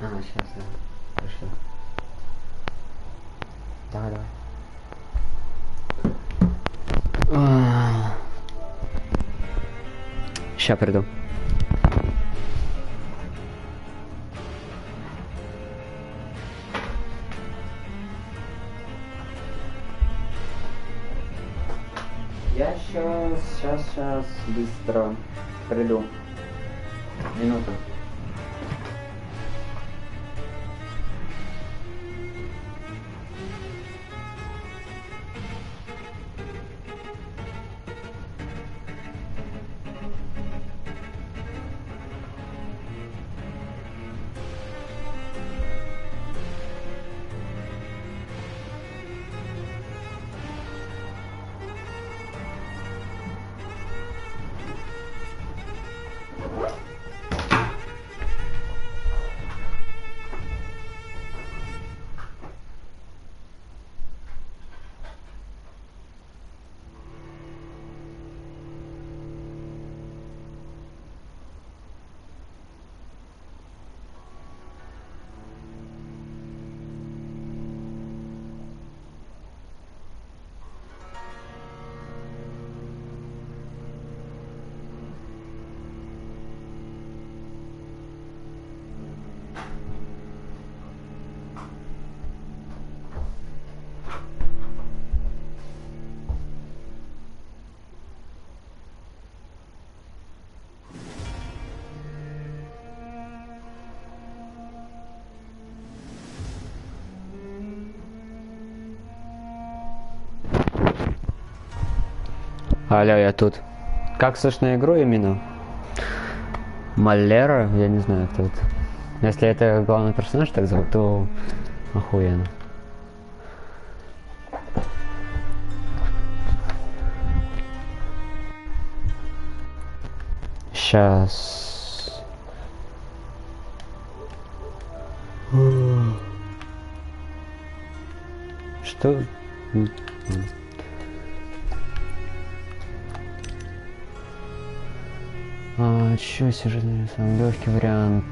А, сейчас, да. Пришли. Давай, давай. Ща приду. Я сейчас, быстро приду. Минуту. Алло, я тут. Как слышно игру именно? Малера? Я не знаю, кто это. Если это главный персонаж так зовут, то охуенно. Сейчас. Что? Чё сюжетный, самый легкий вариант?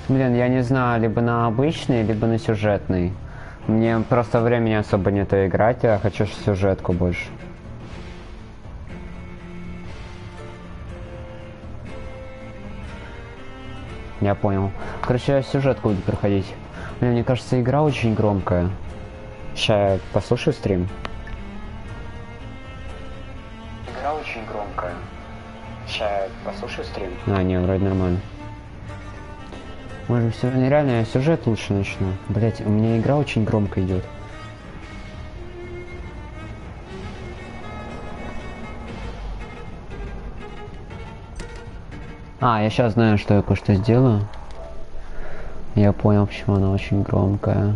Блин, я не знаю, либо на обычный, либо на сюжетный. Мне просто времени особо нету играть, я хочу сюжетку больше. Я понял. Короче, я сюжетку буду проходить. Мне кажется, игра очень громкая. Сейчас я послушаю стрим. Игра очень громкая. Сейчас я послушаю стрим. А, не, вроде нормально. Может, все нереально, я сюжет лучше начну. Блять, у меня игра очень громко идет. А, я сейчас знаю, что я кое-что сделаю. Я понял, почему она очень громкая.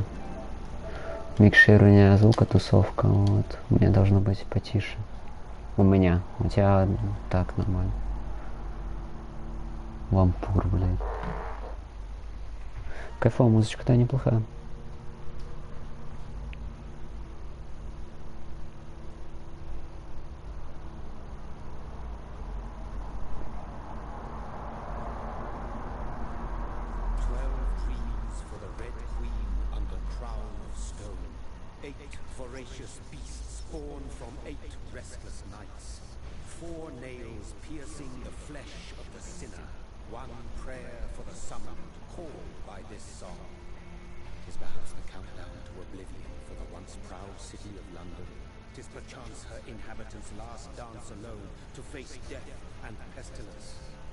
Микширование звука, тусовка, вот. У меня должно быть потише. У меня. У тебя так нормально. Вампур, блядь. Кайфовая музычка-то неплохая.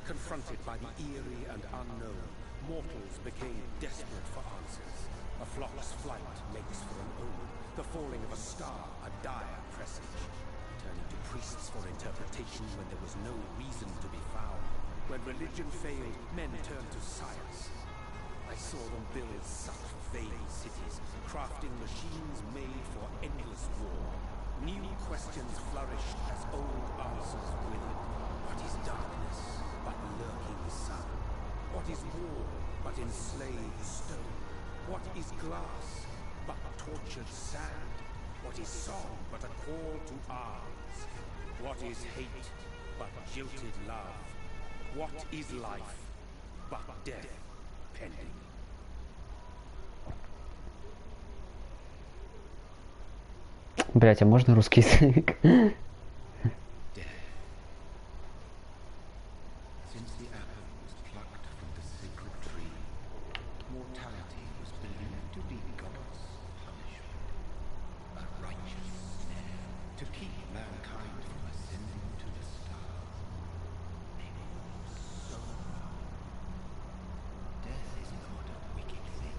Confronted by the eerie and unknown, mortals became desperate for answers. A flock's flight makes for an omen, the falling of a star, a dire presage. Turning to priests for interpretation when there was no reason to be found. When religion failed, men turned to science. I saw them build such vain cities, crafting machines made for endless war. New questions flourished as old answers withered. What is darkness but lurking sun? What is war but enslaved stone? What is glass but tortured sand? What is song but a call to arms? What is hate but jilted love? What is life but death pending? Блять, а можно русский язык? Since the apple was plucked from the sacred tree, mortality was believed to be God's punishment. A righteous snare to keep mankind from ascending to the stars. They move so wrong. Death is not a wicked thing,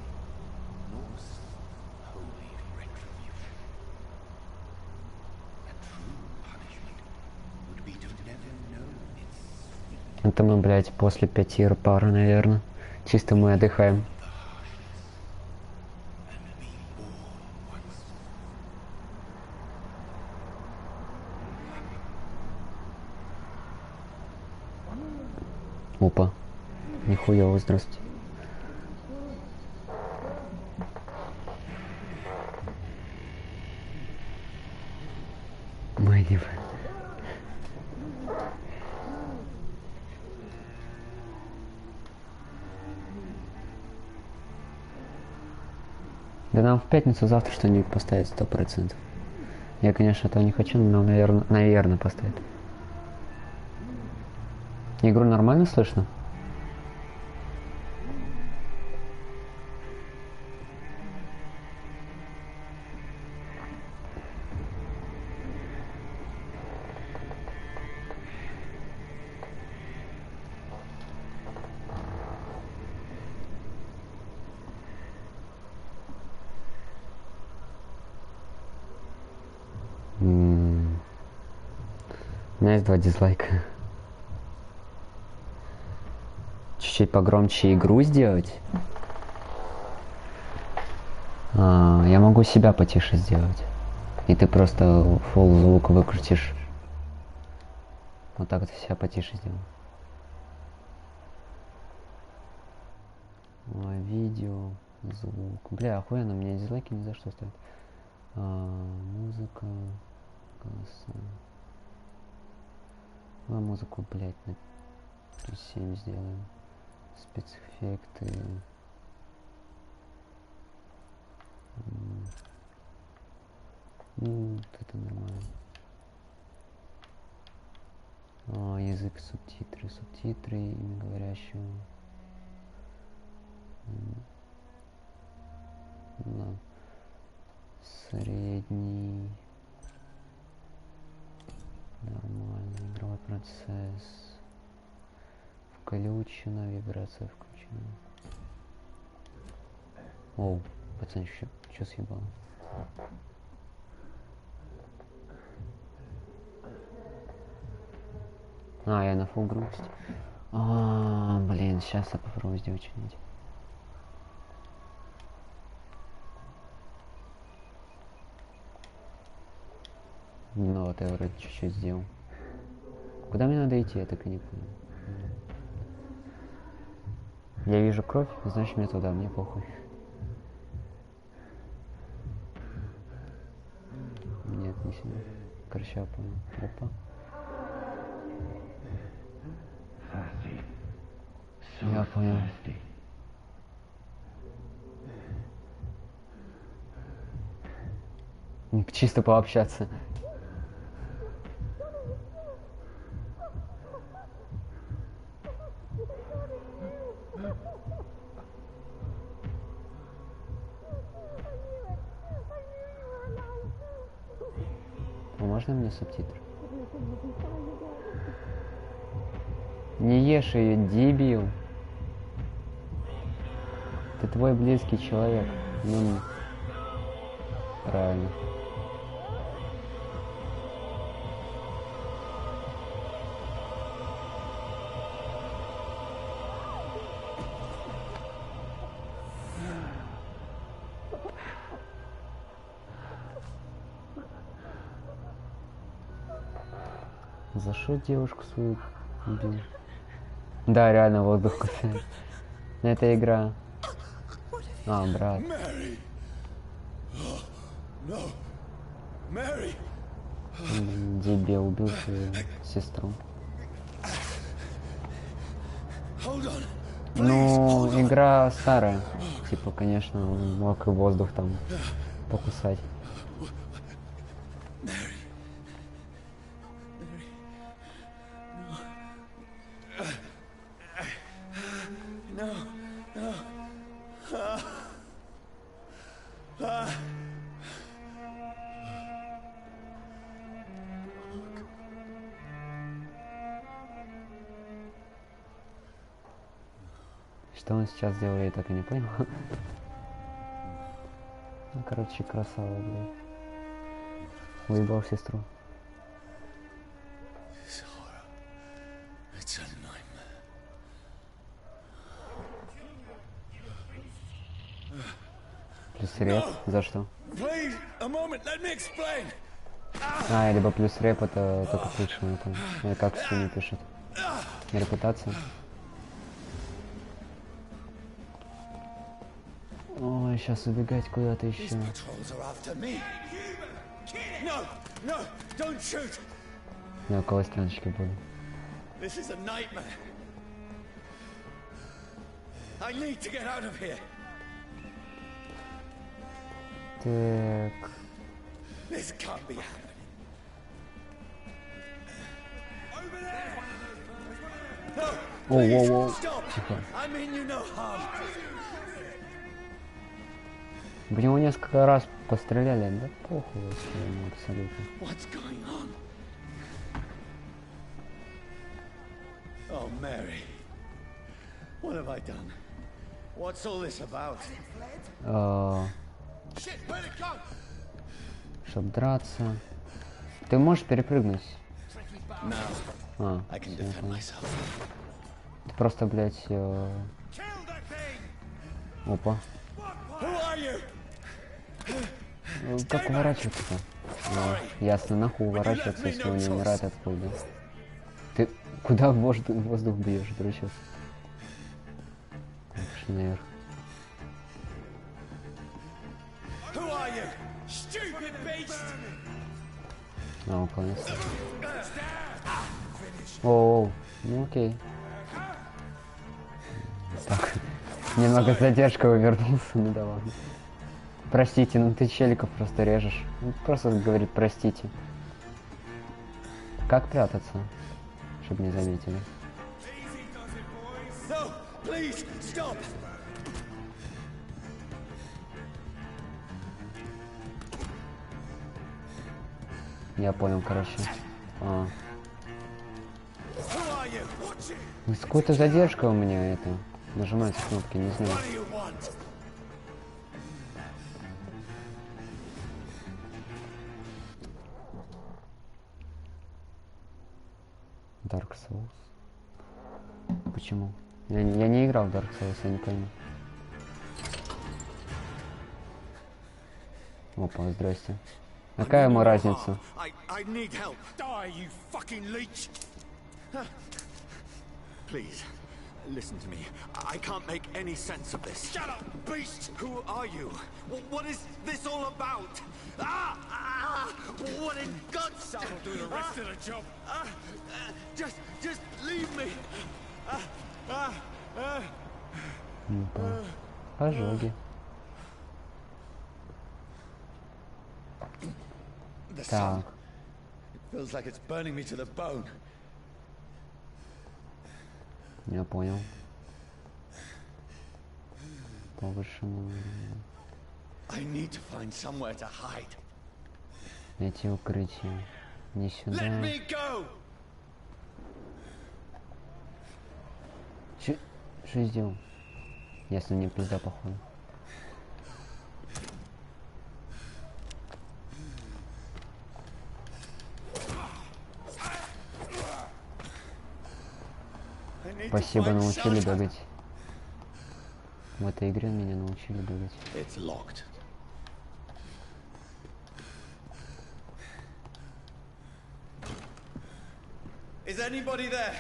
nor some holy retribution. A true punishment would be to never know its sweet. Это мы, блять, после 5 пары, наверное. Чисто мы отдыхаем. Опа. Нихуя, здравствуйте. Мои дивы. Да нам в пятницу завтра что-нибудь поставить 100%. Я, конечно, этого не хочу, но нам, наверное, поставят. Игру нормально слышно? У меня есть 2 дизлайка. Чуть-чуть погромче игру сделать. Я могу себя потише сделать. И ты просто фул звук выкрутишь. Вот так вот себя потише сделал. Видео, звук. Бля, охуенно, мне дизлайки ни за что ставят. Музыка. Голоса. Музыку, блять, на +7 сделаем. Спецэффекты. Вот это нормально. Язык, субтитры имя говорящего. Да. Средний. Нормально. Игровой процесс. Включено. Вибрация включена. Оу, пацанчик, что съебало? Я на фул громкости. Блин, сейчас я попробую сделать что-нибудь. Ну вот я вроде чуть-чуть сделал. Куда мне надо идти, я так и не понял. Я вижу кровь, значит мне туда, мне похуй. Нет, не сюда. Короче, я понял. Опа. Я понял. Чисто пообщаться. Можно мне субтитры? Не ешь ее, дебил. Ты твой близкий человек. Ну, правильно. За что девушку свою убил? Да, реально воздух кусает. Это игра. Брат. Mary! Дебил убил свою сестру. Hold on. Ну, игра старая. Типа, конечно, он мог и воздух там покусать. No, no. Что он сейчас делает, я так и не понял. Ну, короче, красава, блядь. Уебал сестру. This horror. It's a nightmare. Плюс реп. За что? Please, a moment, let me explain. А, либо плюс реп, это только к лучшему. Это, или как в стиме пишут. Репутация. Ой, сейчас убегать куда-то еще. These patrols are after me. No, no, don't shoot. Я около стеночки буду. This is a nightmare. I need to get out of here. Так. This can't be happening. Over there. No, please, Воу-воу-воу. stop. Тихо. I mean you no harm. В него несколько раз постреляли, да похуй вообще ему абсолютно. What's going on? Oh, Mary. What have I done? What's all this about? Shit, where'd it go? Чтоб драться. Ты можешь перепрыгнуть? No, А, I can всё, я defend понял. myself. Ты просто, блядь, Kill that thing! опа. Who are you? Как уворачиваться-то? Ясно, нахуй уворачиваться, если он не умирает от пули, да? Ты куда в воздух бьешь, дурачок? Пошли наверх. Who are you? Stupid beast! А, уклонился. Оу, ну окей. Так, немного с задержкой вернулся, ну да ладно. Простите, ну ты челиков просто режешь. Он просто говорит простите. Как прятаться, чтобы не заметили? No, please, stop! Я понял, короче. А. Who are you? Watch it! Ну, с какой-то задержкой у меня это. Нажимаются кнопки, не знаю. What do you want? Dark Souls. Почему? Я не играл в Dark Souls, я не пойму. Опа, здрасте. Какая ему разница? I need help. Die, you fucking leech! Please, listen to me. I can't make any sense of this. Shut up, beast! Who are you? What is this all about? What in God's sake? That'll do the rest of the job. Just leave me. Ожоги. The sun. Так. It feels like it's burning me to the bone. Я понял. Повышено. I need to find somewhere to hide. Найти укрытие. Не сюда. Let me go! Что я сделал? Если мне пизда, походу. I need to Спасибо, find научили shelter. бегать. В этой игре меня научили бегать. It's locked. Is anybody there?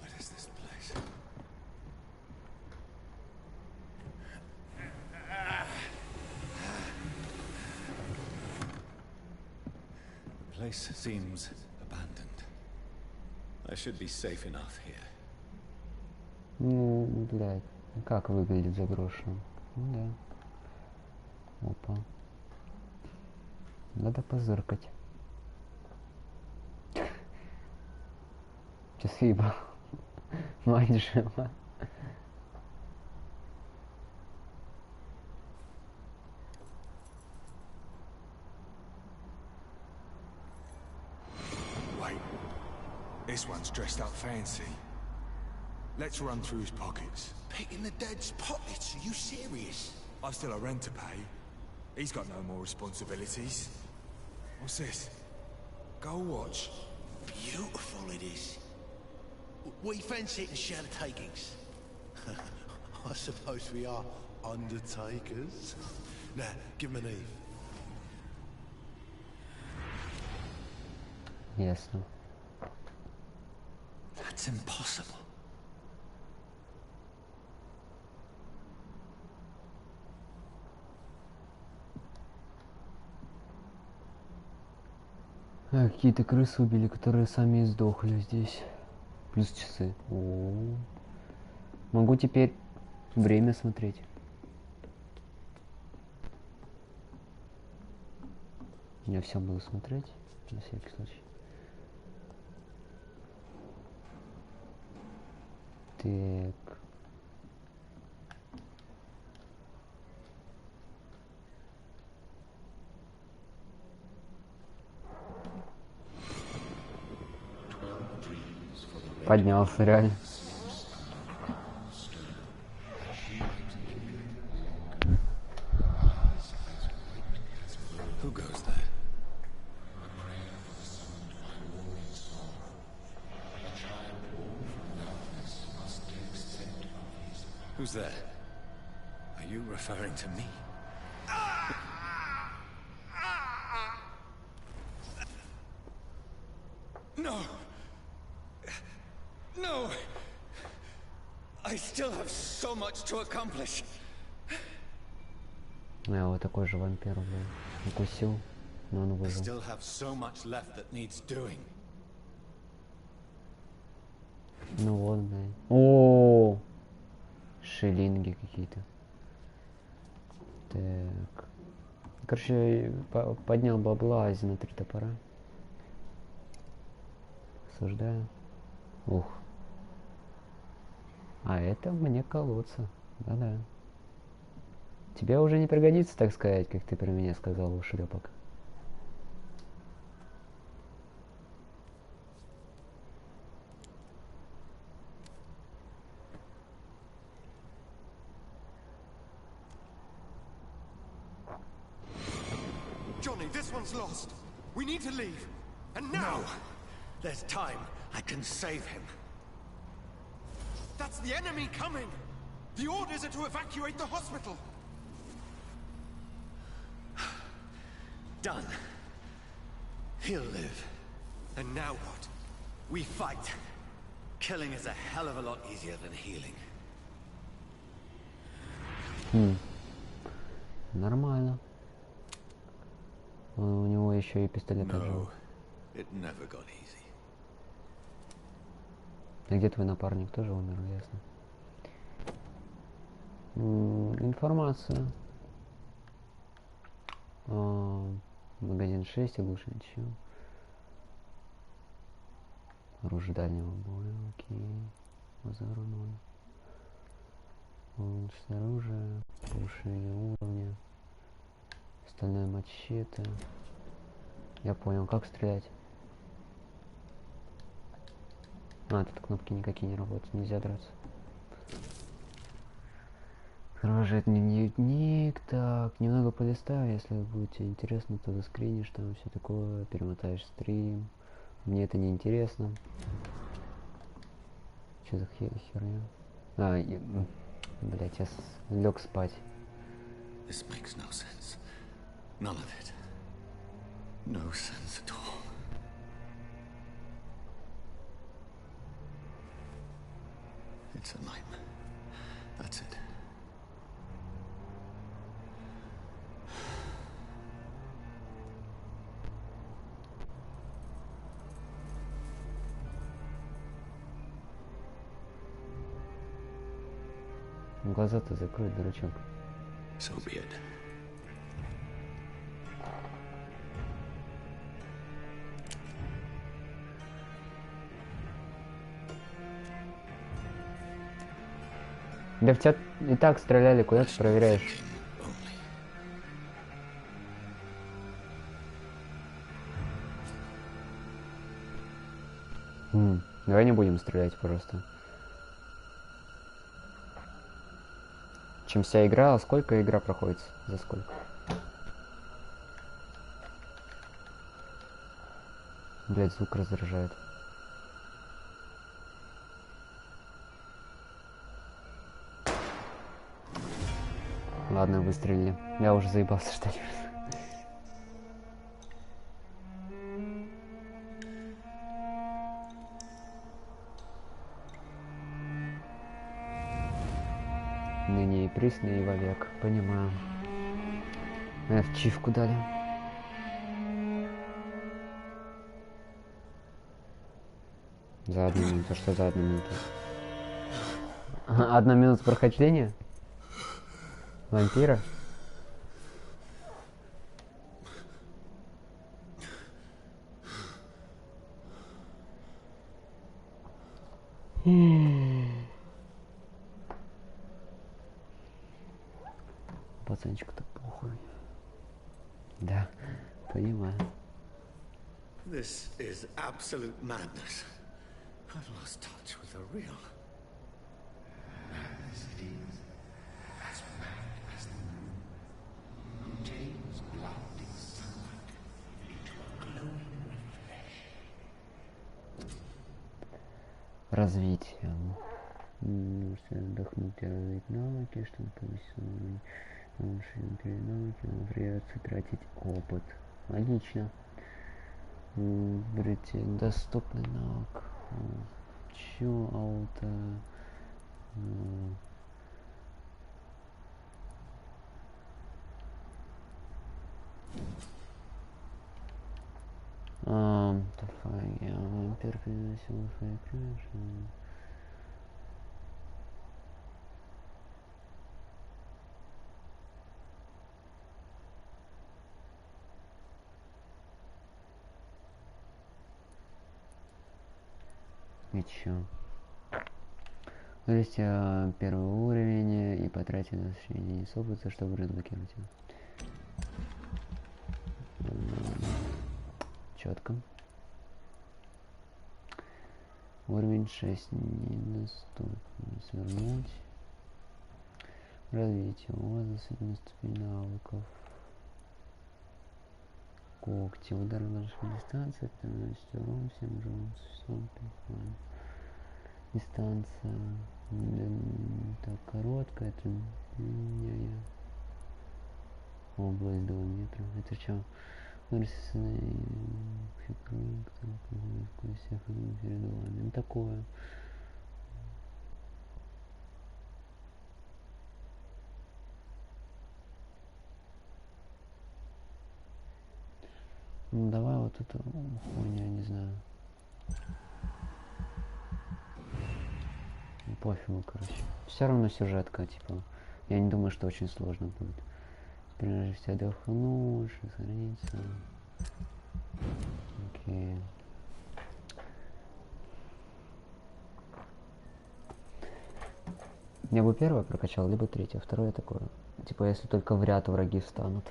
What is this place? place seems abandoned. I should be safe enough here. Ну, блядь, как выглядит заброшенным? Ну да. Опа. Надо позыркать. Че съебал? Мать жива. Wait, this one's dressed up fancy. Let's run through his pockets. Picking the dead's pockets? Are you serious? I've still a rent to pay. He's got no more responsibilities. What's this? Gold watch. Beautiful it is. We fancy it and share the takings. I suppose we are undertakers. Now, give him an Eve. Ясно. That's impossible. А, какие-то крысы убили, которые сами и сдохли здесь. Плюс часы. О-о-о. Могу теперь время смотреть. Я все буду смотреть, на всякий случай. Так. Поднялся реально. Who goes there? Who's there? Are you referring to me? No! No! I still have so much to accomplish. Я вот такой же вампир был. Укусил, но он I выжил. still have so much left that needs doing. Ну вот, блядь. О, шиллинги какие-то. Так. Короче, поднял бабла на 3 топора. Осуждаю. Ух. А это мне колоться. Да-да. Тебе уже не пригодится, так сказать, как ты про меня сказал, ушлепок. Johnny, this one's lost. We need to leave. And now! No! There's time. I can save him. That's the enemy coming! The orders are to evacuate the hospital! Done. He'll live. And now what? We fight. Killing is a hell of a lot easier than healing. Нормально. У него еще и пистолет No, отжал. it never got easy. А где твой напарник? Тоже умер, ясно. Информация. Магазин 6, оглушен ничего. Оружие дальнего боя, окей. Базару 0. Улучшить оружие, повышение уровня. Стальная мачете. Я понял, как стрелять. А, тут кнопки никакие не работают, нельзя драться. Отражает дневник, так, немного полистаю, если будет тебе интересно, то заскринишь там все такое, перемотаешь стрим. Мне это не интересно. Что за херня? Блять, я лег спать. This makes no sense. None of it. No sense at all. It's a nightmare. That's it. Глаза-то закрой, дурачок. So be it. Да в тебя и так стреляли, куда ты проверяешь? Давай не будем стрелять, пожалуйста. Чем вся игра, а сколько игра проходит? За сколько? Блять, звук раздражает. Ладно, выстрелили. Я уже заебался ждать. Ныне и присно и вовек. Понимаю. В чивку дали. За 1 минуту. Что за 1 минуту? 1 минута прохождения? Вампира? Пацанчик-то похуй. Да, понимаю. This is absolute madness. I've lost touch with the real. Madness it is, as mad as the moon, who takes clouding sunlight into a glowing flesh. Развитие. Можете отдохнуть и развить навыки, чтобы повысить уровень. Перед навыками придется тратить опыт. Логично. Выберите доступный навык. Чё, ауто. Вампир приносил свои крыши. И чё? Вывести первый уровень и потратить на единиц опыта, чтобы разблокировать его. Четко. Уровень 6 недоступен. Свернуть. Развитие. У вас доступна ступень навыков. Когти. Удар на большой дистанции. Это наносит урон всем живым существам. Дистанция. Так, короткая. Это область 2 метра. Это что? Ну такое. Ну давай вот эту хуйню, не знаю. Пофигу, короче. Все равно сюжетка, типа. Я не думаю, что очень сложно будет. Прежде всего отдохнуть, сохраниться. Окей. Я бы первое прокачал, либо третье. Второе такое. Типа, если только в ряд враги встанут.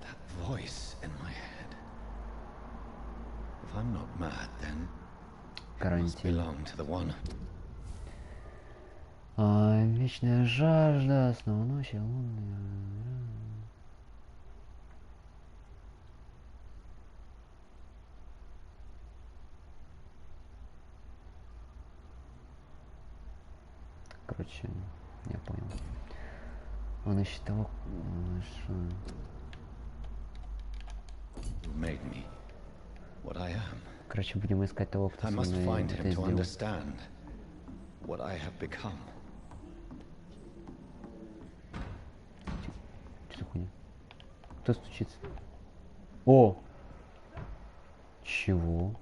That voice in my head. If I'm not mad, then it must belong to the one. Вечная жажда, снова ночи, лунная. Короче, я понял. Он ищет того, что... You made me what I am. Короче, будем искать того, кто I со must мной find это him to сделал. understand what I have become. Что за хуйня? Кто стучится? О! Чего?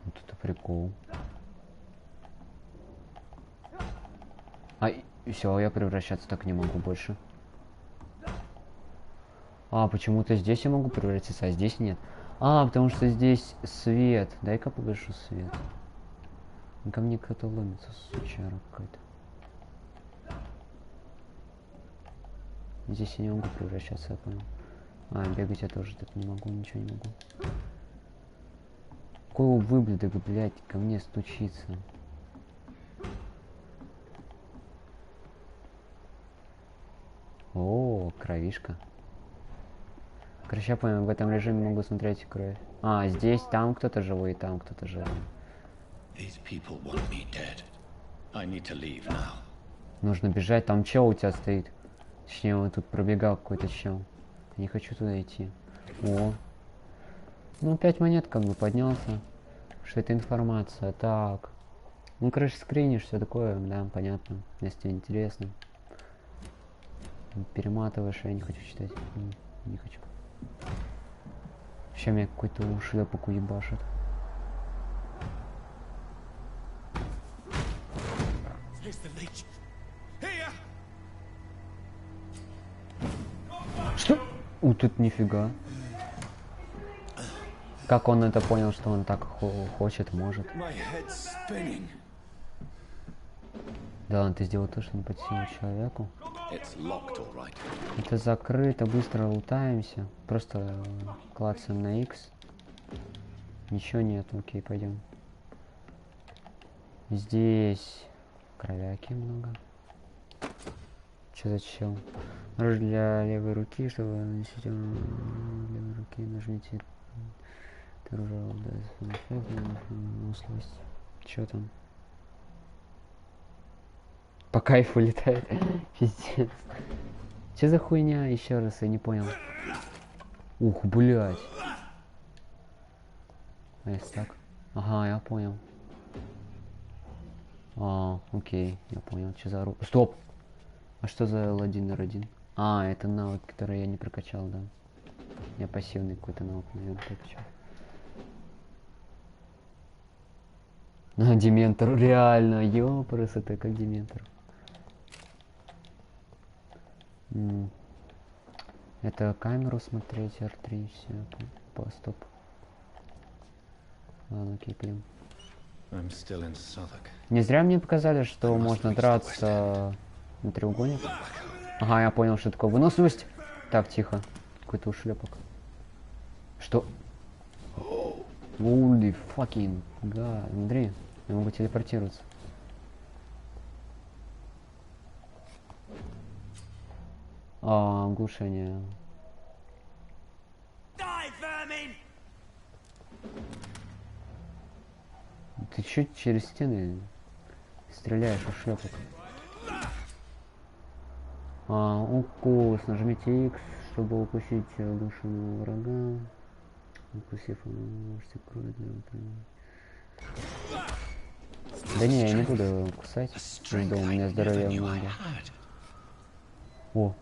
Вот это прикол. А, все, я превращаться так не могу больше. А, почему-то здесь я могу превратиться, а здесь нет. А, потому что здесь свет. Дай-ка погашу свет. Ко мне кто-то ломится, сучара какая-то. Здесь я не могу превращаться, я понял. А, бегать я тоже тут не могу, ничего не могу. Какой выблюдок, блядь, ко мне стучится. О, кровишка. Короче, я понял, в этом режиме могу смотреть кровь. А, здесь, там кто-то живой, и там кто-то живой. Нужно бежать, там чел у тебя стоит. Точнее, он тут пробегал какой-то чел. Я не хочу туда идти. О. Ну, 5 монет как бы поднялся. Что это информация? Так. Ну, короче, скринишь, все такое, да, понятно. Если тебе интересно. Перематываешь, я не хочу читать. Не хочу. Сейчас меня какой-то шлепок уебашит. Что? Тут нифига. Как он это понял, что он так хочет, может? Да, ладно, ты сделал то, что он подсел человеку. Это закрыто, быстро лутаемся. Просто клацаем на X. Ничего нет, окей, пойдем. Здесь кровяки много. Что за чел? Нож для левой руки, чтобы наносить левой руки, нажмите. Что там? По кайфу летает. Пиздец. Че за хуйня? Еще раз, я не понял. Ух, блядь. А если так? Ага, я понял. А, окей, я понял. Че за руку? Стоп! А что за L1 R1? А, это навык, который я не прокачал, да. Я пассивный какой-то навык, наверное, прокачал. А, Дементор, реально, ёпрс, это как Дементор. Это камеру смотреть, R3, все, по стоп. Ладно, окей, пойдем. Не зря мне показали, что можно драться на треугольник. Ага, я понял, что такое выносливость. Так, тихо. Какой-то ушлепок. Что? Holy fucking god. Смотри, я могу телепортироваться. А, оглушение. Ты чуть через стены стреляешь, ушлепок. А, укус. Нажмите X, чтобы укусить оглушенного врага. Укусив, можете кровь для управления. Да не, я не буду кусать. Да, у меня здоровья много. О.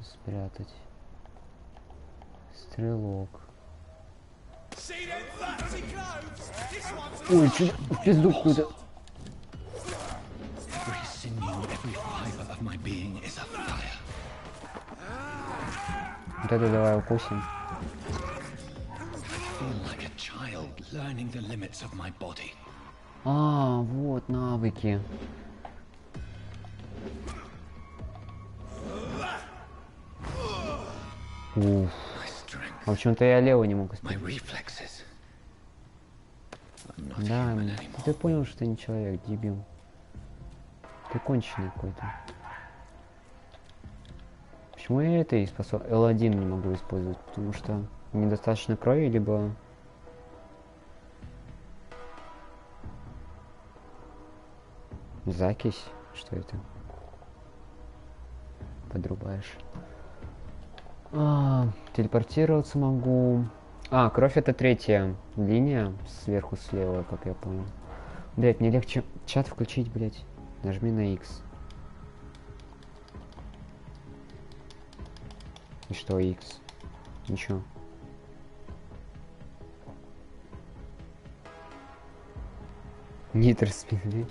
Спрятать. Стрелок. Ой, что в пизду какую-то. Вот это давай укусим. А, вот навыки. Уф. А почему-то я лево не могу спать. Да, ты понял, что ты не человек, дебил. Ты конченый какой-то. Почему я это и способ... L1 не могу использовать? Потому что недостаточно крови, либо... Закись? Что это? Подрубаешь. А, телепортироваться могу. А, кровь это третья линия. Сверху слева, как я понял. Блять, мне легче чат включить, блять. Нажми на X. И что X? Ничего. Нитр спины.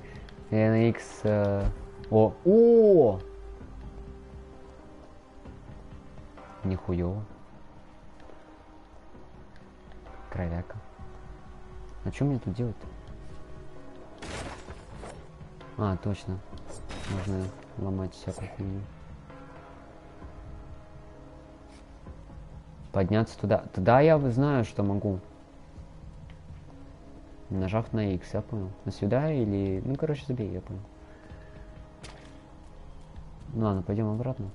Я на X... О! О! Нихуёво. Кровяка. А что мне тут делать-то? А, точно. Можно ломать всякую хуйню. Подняться туда. Туда я знаю, что могу. Нажав на X, я понял. На сюда или... Ну, короче, забей, я понял. Ну ладно, пойдем обратно.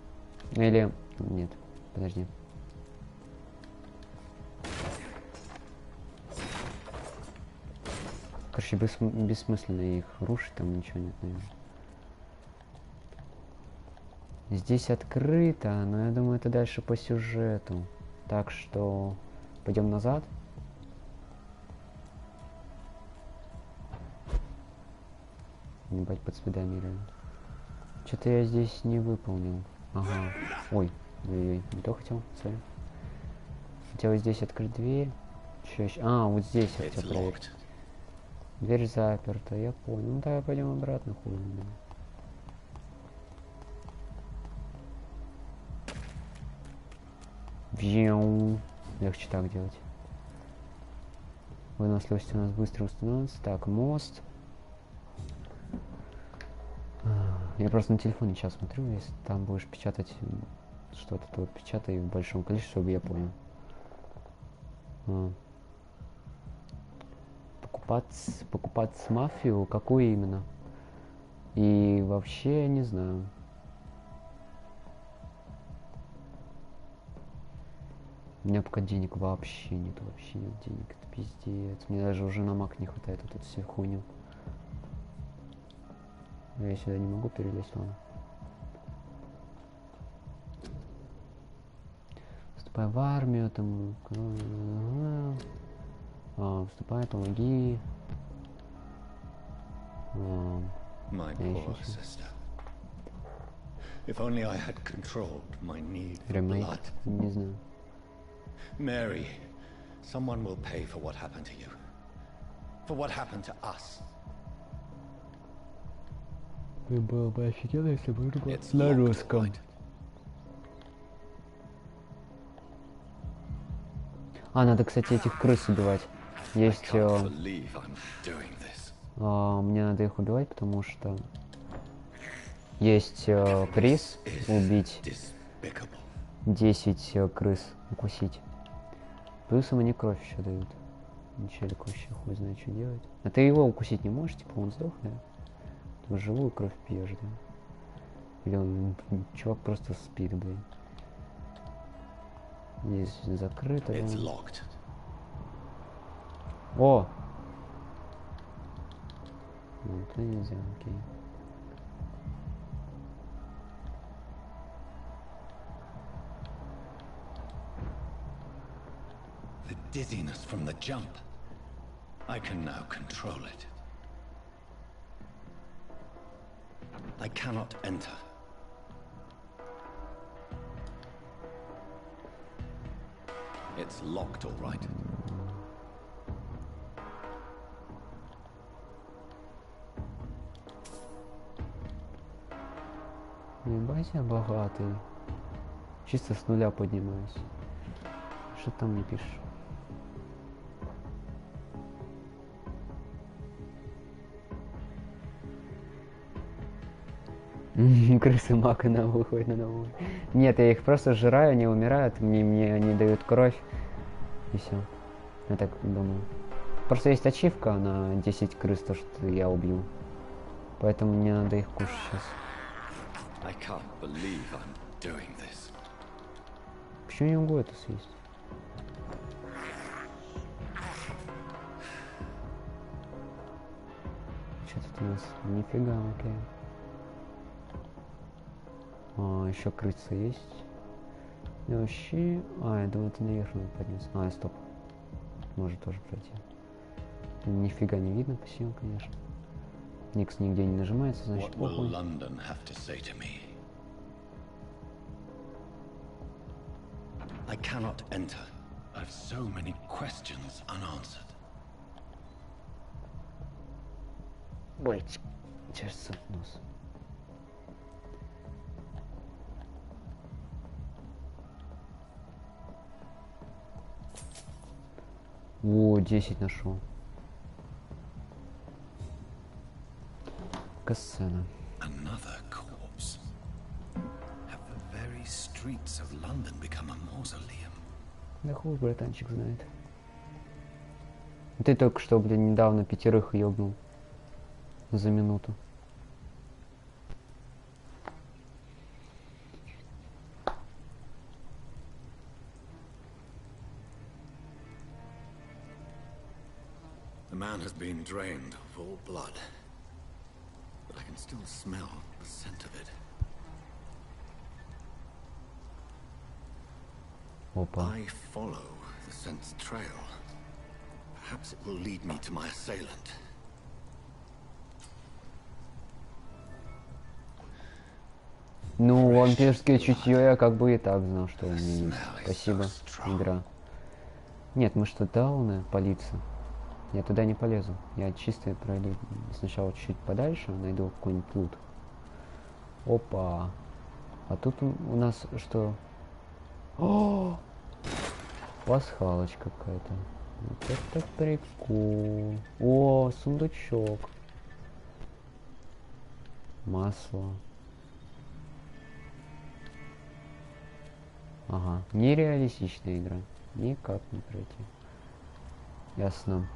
Или... Нет, подожди. Короче, бессмысленно их рушить, там ничего нет, наверное. Здесь открыто, но я думаю, это дальше по сюжету. Так что... Пойдем назад. Ебать, под свидами реально. Что-то я здесь не выполнил. Ага. Ой, ой-ой, не то хотел, сори. Хотел здесь открыть дверь. Еще. А, вот здесь я хотел проверить. Дверь заперта, я понял. Ну давай пойдем обратно, хуй. Вьяу. Легче так делать. Выносливость у нас быстро установится. Так, мост. Я просто на телефоне сейчас смотрю, если там будешь печатать что-то, то печатай в большом количестве, чтобы я понял. Покупать мафию, какую именно? И вообще не знаю. У меня пока денег вообще нет денег, это пиздец. Мне даже уже на Мак не хватает вот эту всю хуйню. Я сюда не могу перелезть, ладно. Вступай в армию, там... вступай, помоги. My poor sister. If only I had controlled my need for Ремейк, blood. не знаю. Mary, someone will pay for what happened to you. For what happened to us. Было бы офигенно, если бы это было It's на locked, русском. right? Надо, кстати, этих крыс убивать. Есть... Can't believe I'm doing this. мне надо их убивать, потому что... Есть приз убить Despicable. 10 крыс, укусить. Плюсом они кровь еще дают. Челик вообще хуй знает, что делать. А ты его укусить не можешь, типа он сдох, да? Ты живую кровь пьешь, да? Или он, чувак просто спит, блин. Здесь закрыто. It's locked. О! Ну, это нельзя, окей. The dizziness from the jump. I can now control it. I cannot enter. It's locked, all right. Ебать, я богатый. Чисто с нуля поднимаюсь. Что там мне пишешь? Крысы мака на выходит на новую. Нет, я их просто сжираю, они умирают, мне они дают кровь. И все. Я так думаю. Просто есть ачивка на 10 крыс, то что я убью. Поэтому мне надо их кушать сейчас. I can't believe I'm doing this. Почему не могу это съесть? Что тут у нас? Нифига, окей. Еще крыса есть. И вообще... я думаю, это наверх надо подняться. Стоп. Может тоже пройти. Нифига не видно по силам, конечно. Никс нигде не нажимается, значит What will похуй. London have to say to me? I cannot enter. I've so many questions unanswered. Ой, чешется нос. О, 10 нашел. Кассана. Another corpse. Have the very streets of London become a mausoleum? Да хуй братанчик знает. Ты только что, блин, недавно 5 ёбнул. За минуту. The man has been drained of all blood. But I can still smell the scent of it. Опа. I follow the scent's trail. Perhaps it will lead me to my assailant. Ну, вампирское чутье я как бы и так знал, что у меня есть. Спасибо, игра. Нет, мы что, дауны, полиция? Я туда не полезу. Я чисто пройду сначала чуть-чуть подальше, найду какой-нибудь лут. Опа. А тут у нас что? О! Пасхалочка какая-то. Вот это прикол. О, сундучок. Масло. Ага. Нереалистичная игра. Никак не пройти. Ясно.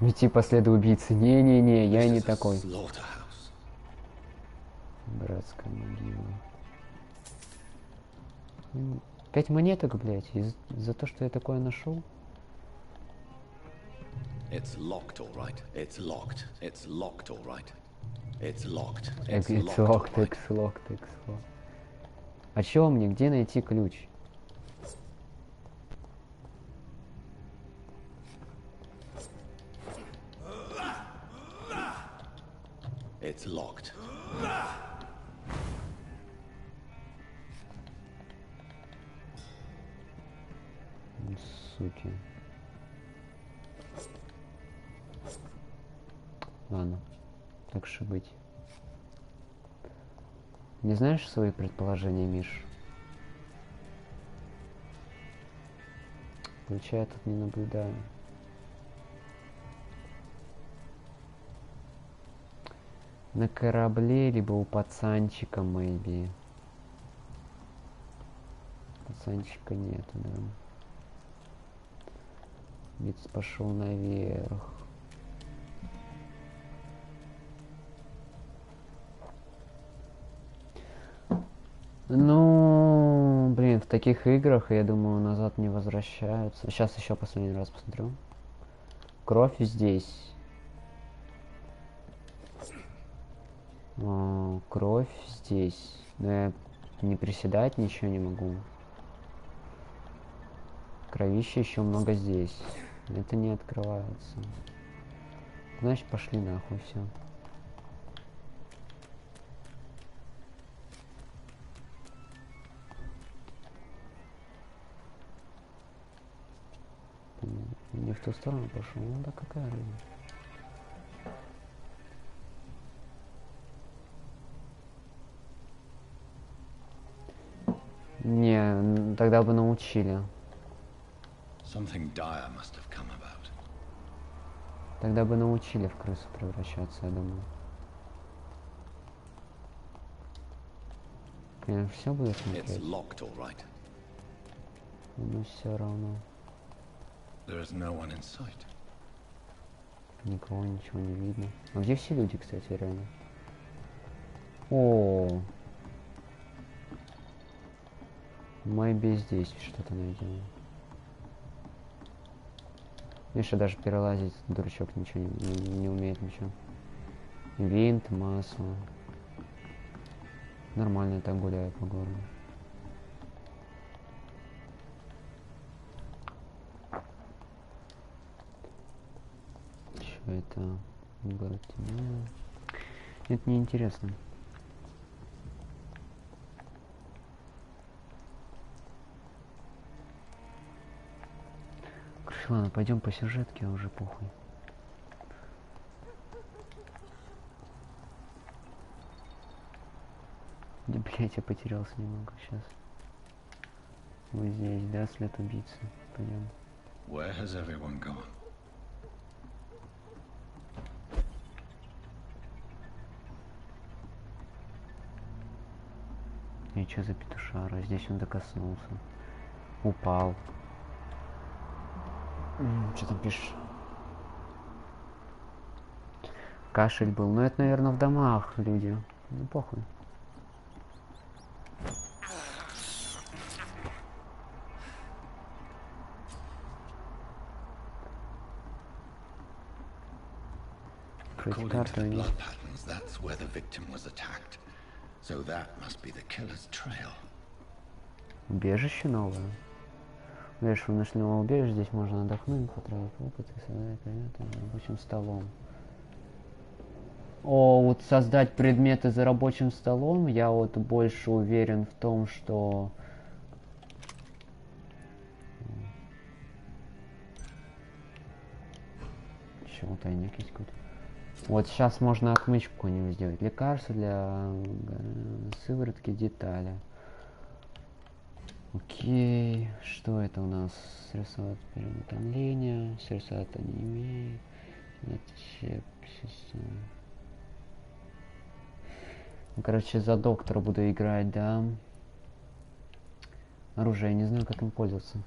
Идти по следу убийцы. Не-не-не, я не такой. Братская могила. 5 монеток, блядь, за то, что я такое нашел. It's locked, all right. It's locked. It's locked, all right. It's locked. It's locked, it's locked, it's locked. А чё мне? Где найти ключ? It's locked. Суки. Ладно. Так что быть. Не знаешь свои предположения, Миш? Ключа я тут не наблюдаю. На корабле, либо у пацанчика, maybe. Пацанчика нету, да. Битс пошел наверх. Ну, блин, в таких играх, я думаю, назад не возвращаются. Сейчас еще последний раз посмотрю. Кровь здесь. Кровь здесь. Но я не приседать ничего не могу. Кровища еще много здесь. Это не открывается. Значит, пошли нахуй, все. Не в ту сторону пошел. Ну да какая рыба. Не, тогда бы научили. Something dire must have come about. Тогда бы научили в крысу превращаться, я думаю. Я все буду смотреть. It's locked, all right. Но все равно. There is no one in sight. Никого, ничего не видно. А где все люди, кстати, реально? О, maybe здесь что-то найдем. Миша даже перелазить, дурачок, ничего не умеет, ничего. Винт, масло. Нормально так гуляю по городу. Что это? Город тьмы. Это неинтересно. Короче, ладно, пойдем по сюжетке, а уже похуй. Блять, я потерялся немного сейчас. Вот здесь, да, след убийцы. Пойдем. Where has everyone gone? И что за петушара? Здесь он докоснулся. Упал. Что там пишешь? Кашель был. Ну это, наверное, в домах люди. Ну похуй. According to the blood patterns, that's where the victim was attacked. So that must be the killer's trail. Убежище новое. Видишь, вы нашли новое убежище, здесь можно отдохнуть, потратить опыт и создать предметы за рабочим столом. О, вот создать предметы за рабочим столом, я вот больше уверен в том, что... Чего, тайник есть какой-то? Вот сейчас можно отмычку какую-нибудь сделать. Лекарства для сыворотки, детали. Окей, что это у нас? Средства от переутомления, средства от анемии, ну, короче, за доктора буду играть, да. Оружие, я не знаю, как им пользоваться.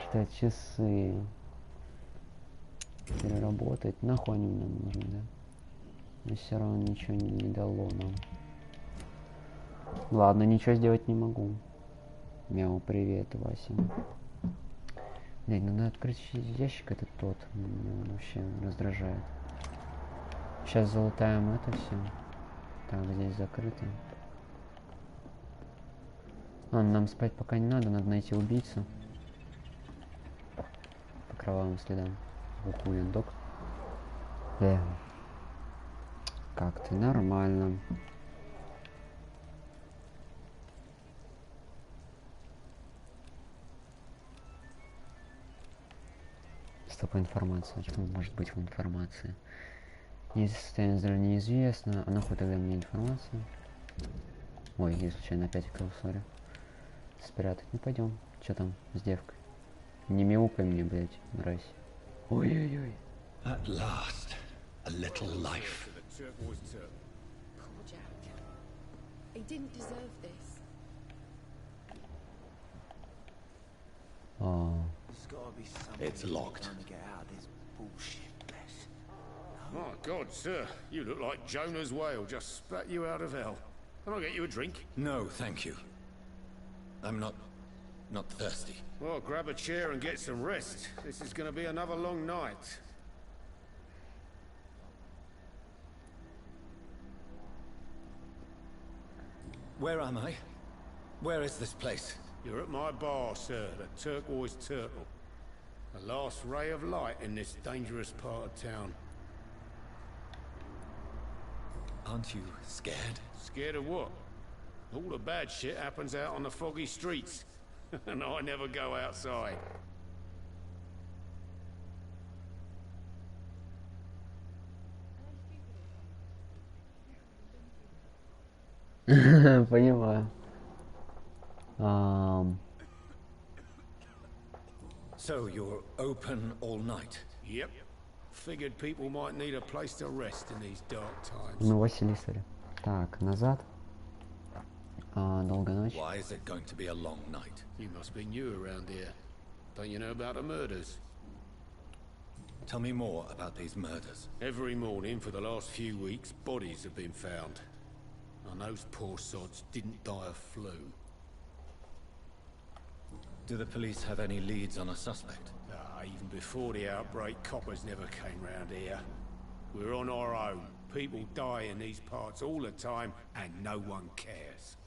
Читать часы. Переработать. Нахуй они нам нужны, да? Но все равно ничего не дало нам. Ладно, ничего сделать не могу. Мяу, привет, Вася. Блин, ну надо открыть ящик этот тот. Меня он вообще раздражает. Сейчас залутаем это все. Так, здесь закрыто. Ладно, нам спать пока не надо найти убийцу. По кровавым следам. Ухуен док. Как ты, нормально. Стопа информация. Что может быть в информации? Если состояние здоровья неизвестно, а нахуй тогда мне информация? Ой, я случайно опять открыл, сори. Спрятать не пойдем. Что там с девкой? Не мяукай мне, блять, мразь. Ой-ой-ой. At last, a little life. Poor Jack. He didn't deserve this. Oh. It's locked. My God, sir, you look like Jonah's whale just spat you out of hell. Can I get you a drink? No, thank you. I'm not thirsty. Well, grab a chair and get some rest. This is going to be another long night. Where am I? Where is this place? You're at my bar, sir, the Turquoise Turtle. The last ray of light in this dangerous part of town. Aren't you scared? Scared of what? All the bad shit happens out on the foggy streets. And I never go outside. Понимаю. So you're open all night? Yep. Figured people might need a place to rest in these dark times. Ну, Василисарь. Так, назад. Долгая ночь. Why is it going to be a long night? You must be new around here. Don't you know about the murders? Tell me more about these murders. Every morning for the last few weeks, bodies have been found. And those poor sods didn't die of flu. Do the police have any leads on a suspect? Even before the outbreak, coppers never came round here. We're on our own. People die in these parts all the time, and no one cares.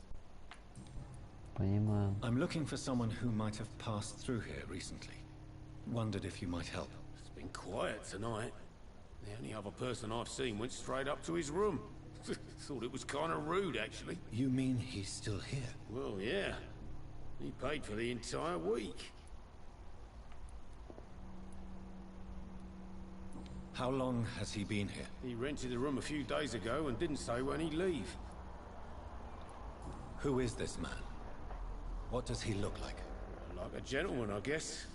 Понимаю. I'm looking for someone who might have passed through here recently. Wondered if you might help. It's been quiet tonight. The only other person I've seen went straight up to his room. Thought it was kind of rude, actually. You mean he's still here? Well, yeah. He paid for the entire week. How long has he been here? He rented the room a few days ago and didn't say when he'd leave. Who is this man? What does he look like? Like a gentleman, I guess.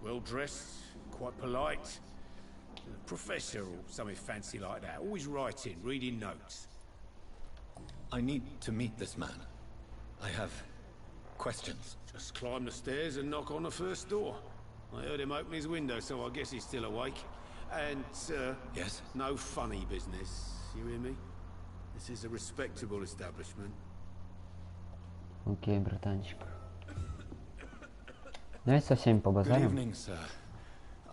Well dressed, quite polite. A professor or something fancy like that. Always writing, reading notes. I need to meet this man. I have questions. Just climb the stairs and knock on the first door. I heard him open his window, so I guess he's still awake. And, Yes? no funny business. You hear me? This is a respectable establishment. Окей, братанчик. Давай со всеми Good побазарим. evening, sir.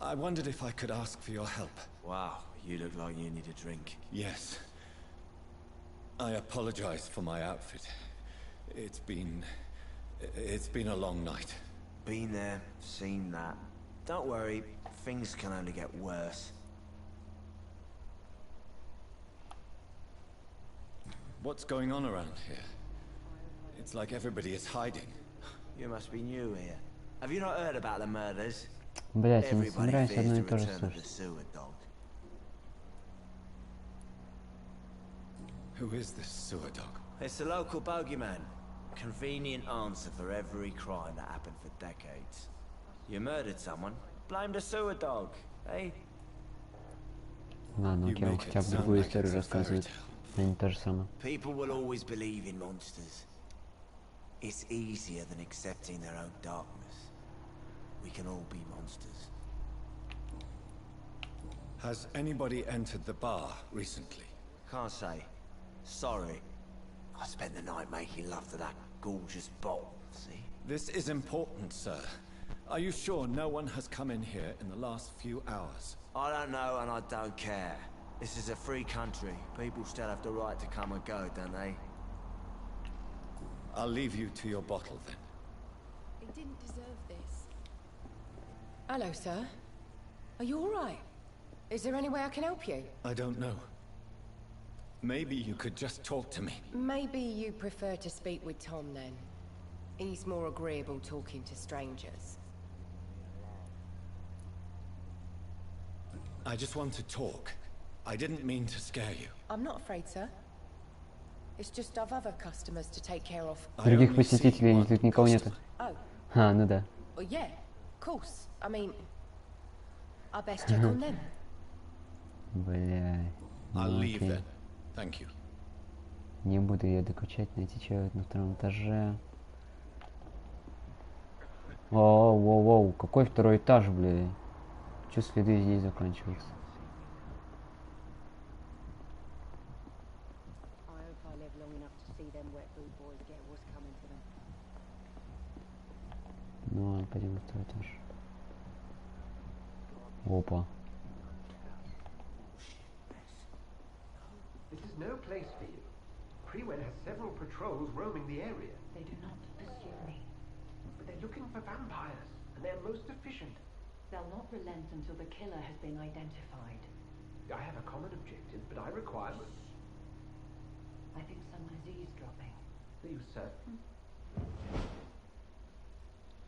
I wondered if I could ask for your help. Wow, you look like you need a drink. Yes. I apologize for my outfit. It's been a long night. Been there, seen that. Don't worry, things can only get worse. What's going on around here? It's like everybody is hiding. You must be new here. Have you not heard about the murders? Блять, я не Everybody собираюсь fears одно и the то же return of the слушать. sewer dog. Who is this sewer dog? It's the local bogeyman. Convenient answer for every crime that happened for decades. You murdered someone, blame the sewer dog, eh? Ладно, окей, он хотя бы другую историю рассказывает, а не то же самое. People will always believe in monsters. It's easier than accepting their own darkness. We can all be monsters. Has anybody entered the bar recently? Can't say. Sorry. I spent the night making love to that gorgeous bottle, see? This is important, sir. Are you sure no one has come in here in the last few hours? I don't know and I don't care. This is a free country. People still have the right to come and go, don't they? I'll leave you to your bottle then. He didn't deserve this. Hello, sir. Are you all right? Is there any way I can help you? I don't know. Maybe you could just talk to me. Maybe you prefer to speak with Tom, then. He's more agreeable talking to strangers. I just want to talk. I didn't mean to scare you. I'm not afraid, sir. It's just I've other customers to take care of. I Других only see посетителей one тут никого нету. customer. Oh, А, ну да. well, yeah, of course. I mean, I best check on them. Бля. I'll Ну, leave окей. then. Thank you. Не буду я докучать, найти человека на втором этаже. О, воу, какой второй этаж, бля? Чё следы здесь заканчиваются? I hope I live long enough to see them wet boot boys get what's coming to them. Ну ладно, пойдем на второй этаж. Опа. This is no place for you. Freewen has several patrols roaming the area. They do not pursue me. But they're looking for vampires, and they're most efficient. They'll not relent until the killer has been identified. I have a common objective, but I require... I think someone is eavesdropping. Are you certain?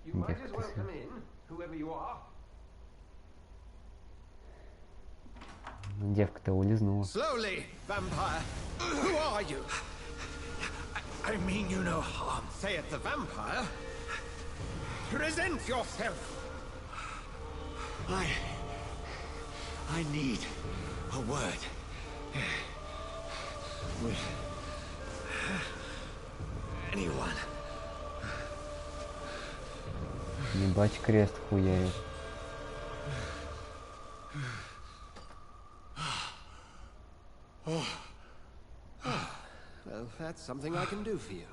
You might as well come in, whoever you are. Девка-то улизнула. Slowly, vampire. Who are you? I mean you no harm, saith the vampire. Present yourself. I need a word. With anyone. Ебать, крест хуярит. Well, that's something I can do for you.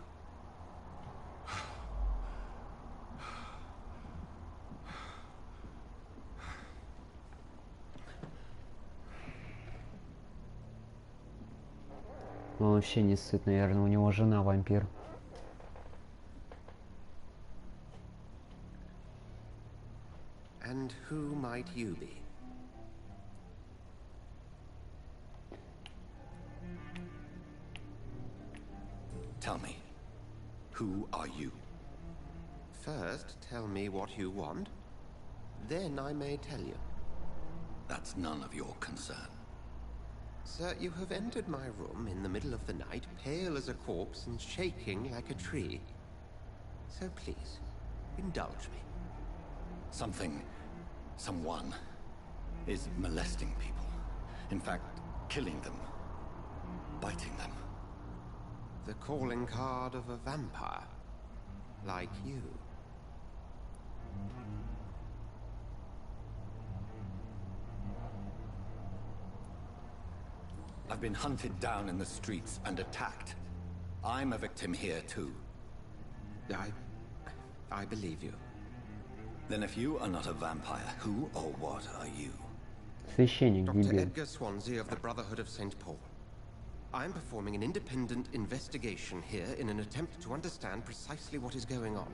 Он вообще не сыт, наверное, у него жена вампир. And who might you be? Tell me, who are you? First, tell me what you want. Then I may tell you. That's none of your concern. Sir, you have entered my room in the middle of the night, pale as a corpse and shaking like a tree. So please, indulge me. Someone is molesting people. In fact, killing them. Biting them. The calling card of a vampire. Like you. I've been hunted down in the streets and attacked. I'm a victim here too. I believe you. Then if you are not a vampire, who or what are you? Священник, Dr. дебил. Edgar Swansea of the Brotherhood of St. Paul. I am performing an independent investigation here in an attempt to understand precisely what is going on.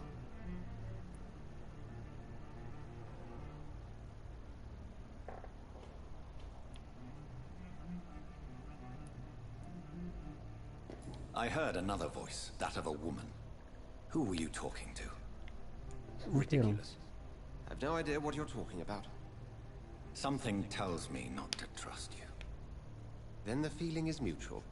I heard another voice, that of a woman. Who were you talking to? Ridiculous. I've no idea what you're talking about. Something tells me not to trust you. Then the feeling is mutual.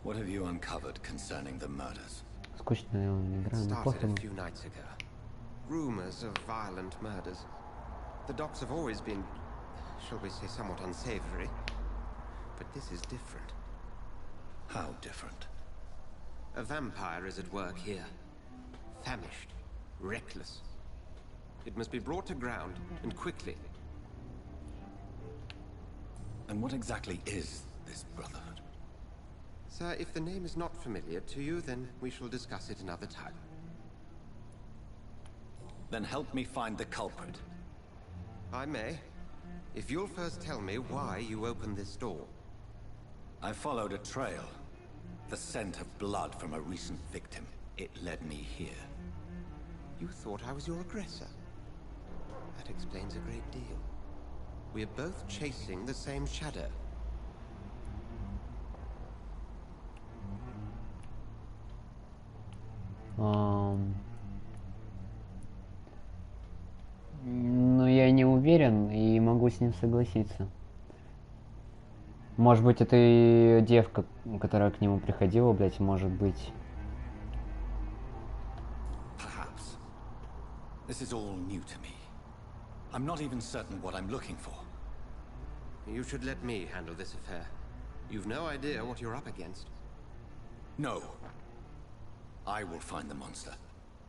What have you uncovered concerning the murders? Скучная игра, но Started похуй. a few nights ago. Rumors of violent murders. The docks have always been, shall we say, somewhat unsavory. But this is different. How different? A vampire is at work here. Famished. Reckless. It must be brought to ground, and quickly. And what exactly is this Brotherhood? Sir, if the name is not familiar to you, then we shall discuss it another time. Then help me find the culprit. I may. If you'll first tell me why you opened this door. I followed a trail. The scent of blood from a recent victim. It led me here. You thought I was your aggressor. That explains a great deal. We're both chasing the same shadow. Но я не уверен и могу с ним согласиться. Может быть, это и девка, которая к нему приходила, блять, может быть. Perhaps. This is all new to me. I'm not even certain what I'm looking for. You should let me handle this affair. You've no idea what you're up against. No. I will find the monster.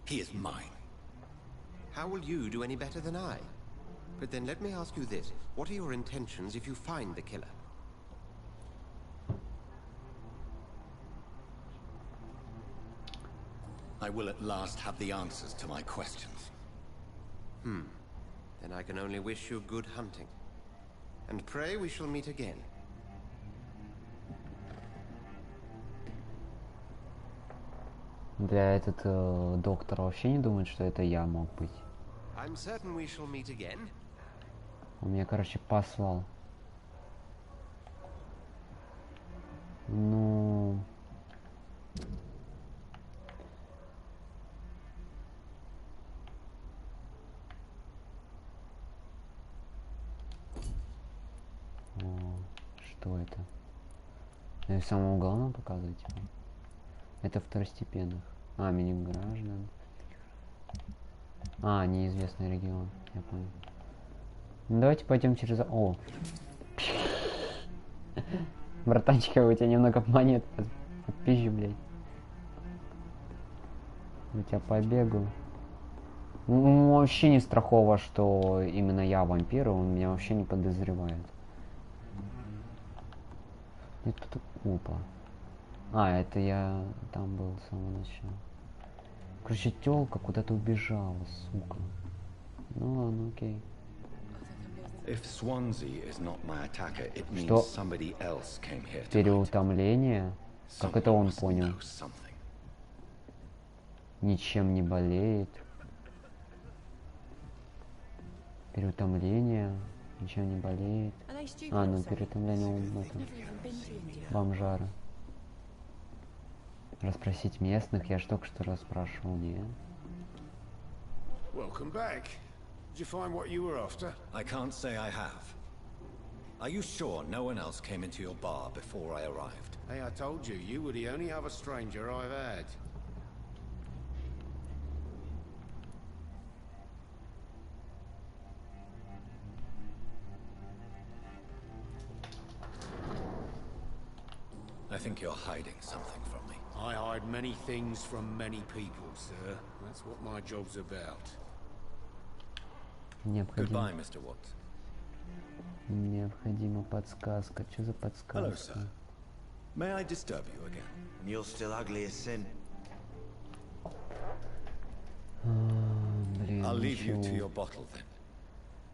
He is mine. How will you do any better than I? But then let me ask you this. What are your intentions if you find the killer? I will at last have the answers to my questions. Then I can only wish you good hunting. And pray we shall meet again. Бля, этот доктор вообще не думает, что это я мог быть. I'm certain we shall meet again. Он меня, короче, послал. Ну... Что это? И самого главного показывать? Типа? Это второстепенных. А, меню граждан. А, неизвестный регион. Я понял. Ну, давайте пойдем через... О! Братанчик, у тебя немного монет. Подпизжи, блядь. У тебя побегу. Ну, вообще не страхово, что именно я вампир, он меня вообще не подозревает. Это тут... Опа. А, это я там был с самого начала. Короче, тёлка куда-то убежала, сука. Ну ладно, окей. If Swansea is not my attacker, it means Что? somebody else came here tonight. Переутомление? Как это он Someone must понял? know something. Ничем не болеет. Переутомление. Ничем не болеет. А, ну переутомление у этого бомжара. Расспросить местных, я ж только что расспрашивал, не? Welcome back. Did you find what you were after? I can't say I have. Are you sure no one else came into your bar before I arrived? Hey, I told you, you were the only other stranger I've had. I think you're hiding something from me. I hide many things from many people, sir. That's what my job's about. Необходимо. Goodbye, Mr. Watts. Необходима подсказка. Что за подсказка? Hello, sir. May I disturb you again? And you're still ugly as sin. Блин, I'll leave you to ничего. your bottle then.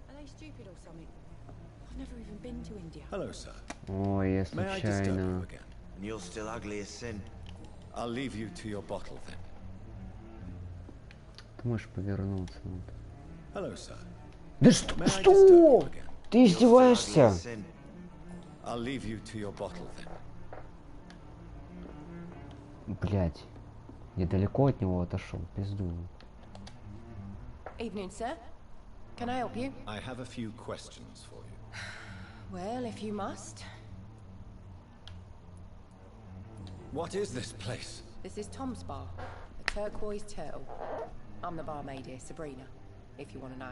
Are they stupid or something? I've never even been to India. Hello, sir. Ой, я May I disturb you случайно. again? And you're still ugly as sin. I'll leave you to your bottle then. Ты можешь повернуться. Вот. Hello, sir. Да May I disturb you что? again? Ты You're still ugly издеваешься? as sin. I'll leave you to your bottle then. Блять. Я далеко от него отошел, пизду. Evening, sir. Can I help you? I have a few questions for you. Well, if you must. What is this place? This is Tom's bar, the Turquoise Turtle. I'm the barmaid here, Sabrina, if you want to know.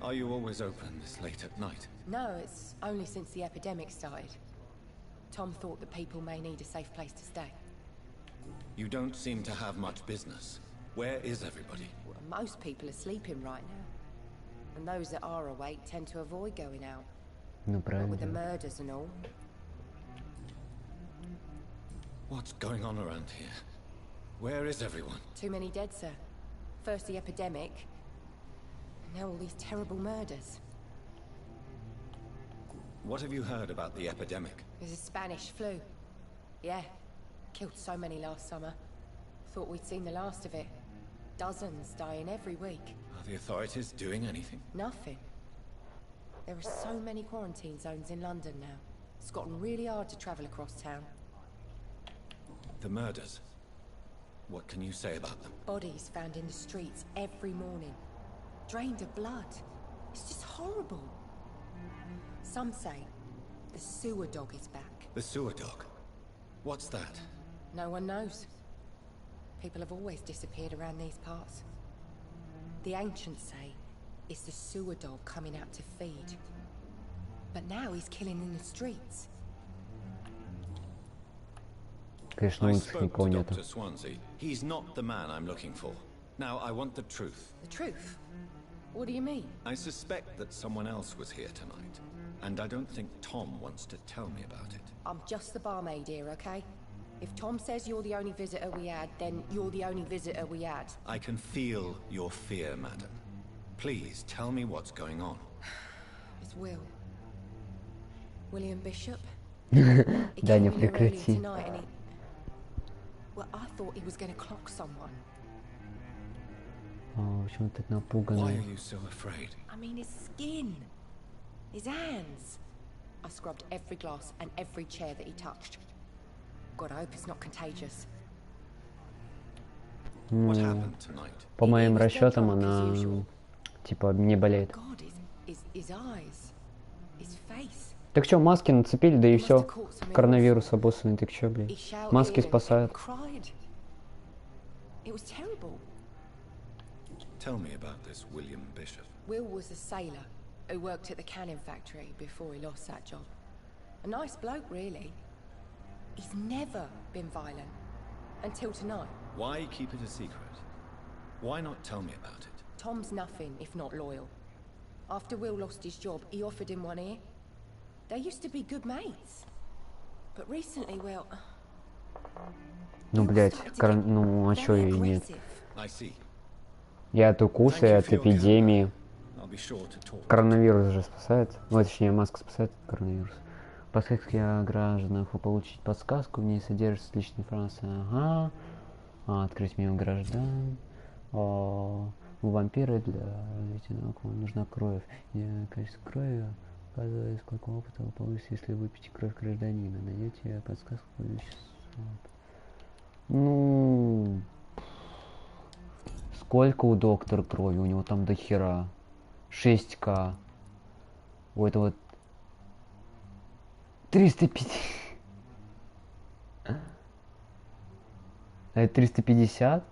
Are you always open this late at night? No, it's only since the epidemic started. Tom thought that people may need a safe place to stay. You don't seem to have much business. Where is everybody? Well, most people are sleeping right now. And those that are awake tend to avoid going out. Ну But with the правильно. murders and all. What's going on around here? Where is everyone? Too many dead, sir. First the epidemic, and now all these terrible murders. What have you heard about the epidemic? There's a Spanish flu. Yeah. Killed so many last summer. Thought we'd seen the last of it. Dozens dying every week. Are the authorities doing anything? Nothing. There are so many quarantine zones in London now. It's gotten really hard to travel across town. The murders. What can you say about them? Bodies found in the streets every morning. Drained of blood. It's just horrible. Some say the sewer dog is back. The sewer dog. What's that? No one knows. People have always disappeared around these parts. The ancients say it's the sewer dog coming out to feed. But now he's killing in the streets. Конечно, на I улицах spoke никого to нету. Dr. Swansea. He's not the man I'm looking for. Now, I want the truth. The truth? What do you mean? I suspect that someone else was here tonight. And I don't think Tom wants to tell me about it. I'm just the barmaid here, okay? If Tom says you're the only visitor we had, then you're the only visitor we had. I can feel your fear, madam. Please, tell me what's going on. It's Will. William Bishop. Даня, He came here earlier прекрати. tonight and he... Well, I thought he was going to clock someone. Почему ты Why are напуганный? you so afraid? I mean, his skin. His hands. I scrubbed every glass and every chair that he touched. God, I hope it's not contagious. What Ну, happened tonight? по моим He was dead расчетам, drunk as она usual. типа не болеет. God, his eyes. His face. Так что, маски нацепили, да и He must все. have caught something Коронавирус awful. обоссанный, так что, He блин? shouted Маски and спасают. cried. It was terrible. Tell me about this William Bishop. Will was a sailor who worked at the cannon factory before he lost that job. A nice bloke, really. He's never been violent. Until tonight. Why keep it a secret? Why not tell me about it? Tom's nothing if not loyal. After Will lost his job, he offered him one ear. They used to be good mates. But recently, Will... Ну, Will блядь, started to get ну а чё very и нет? aggressive. I see. И от укуса, и от эпидемии. I'll be sure to talk. Коронавирус же спасает. Ну, точнее, маска спасает от коронавируса. В подсказке о гражданах вы получите подсказку, в ней содержится личная информация. Ага. Открыть меню граждан. У вампира для развития наук вам нужна кровь. И количество крови показывает, сколько опыта вы получите, если выпьете кровь гражданина. Найдете подсказку по веществу. Ну... Сколько у доктора крови? У него там до хера. 6К. Вот это вот 350. А это 350?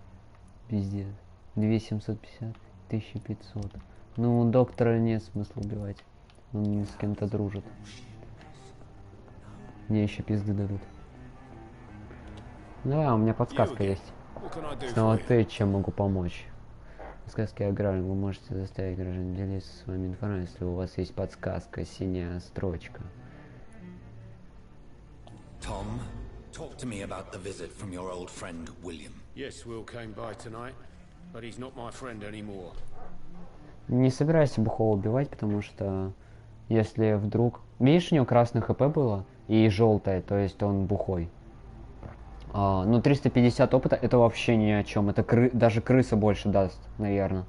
Пиздец. 2750. 1500. Ну, доктора нет смысла убивать. Он с кем-то дружит. Мне еще пизды дадут. Да, у меня подсказка есть. Снова ты, чем могу помочь? Подсказки аграрии. Вы можете заставить граждан делиться с вами информацией, если у вас есть подсказка, синяя строчка. Tom, talk to me about the visit from your old friend William. Yes, Will came by tonight, but he's not my friend anymore. Не собирайся Бухова убивать, потому что если вдруг... Видишь, у него красное ХП было и желтое, то есть он бухой. Ну, 350 опыта это вообще ни о чем. Это даже крыса больше даст, наверное.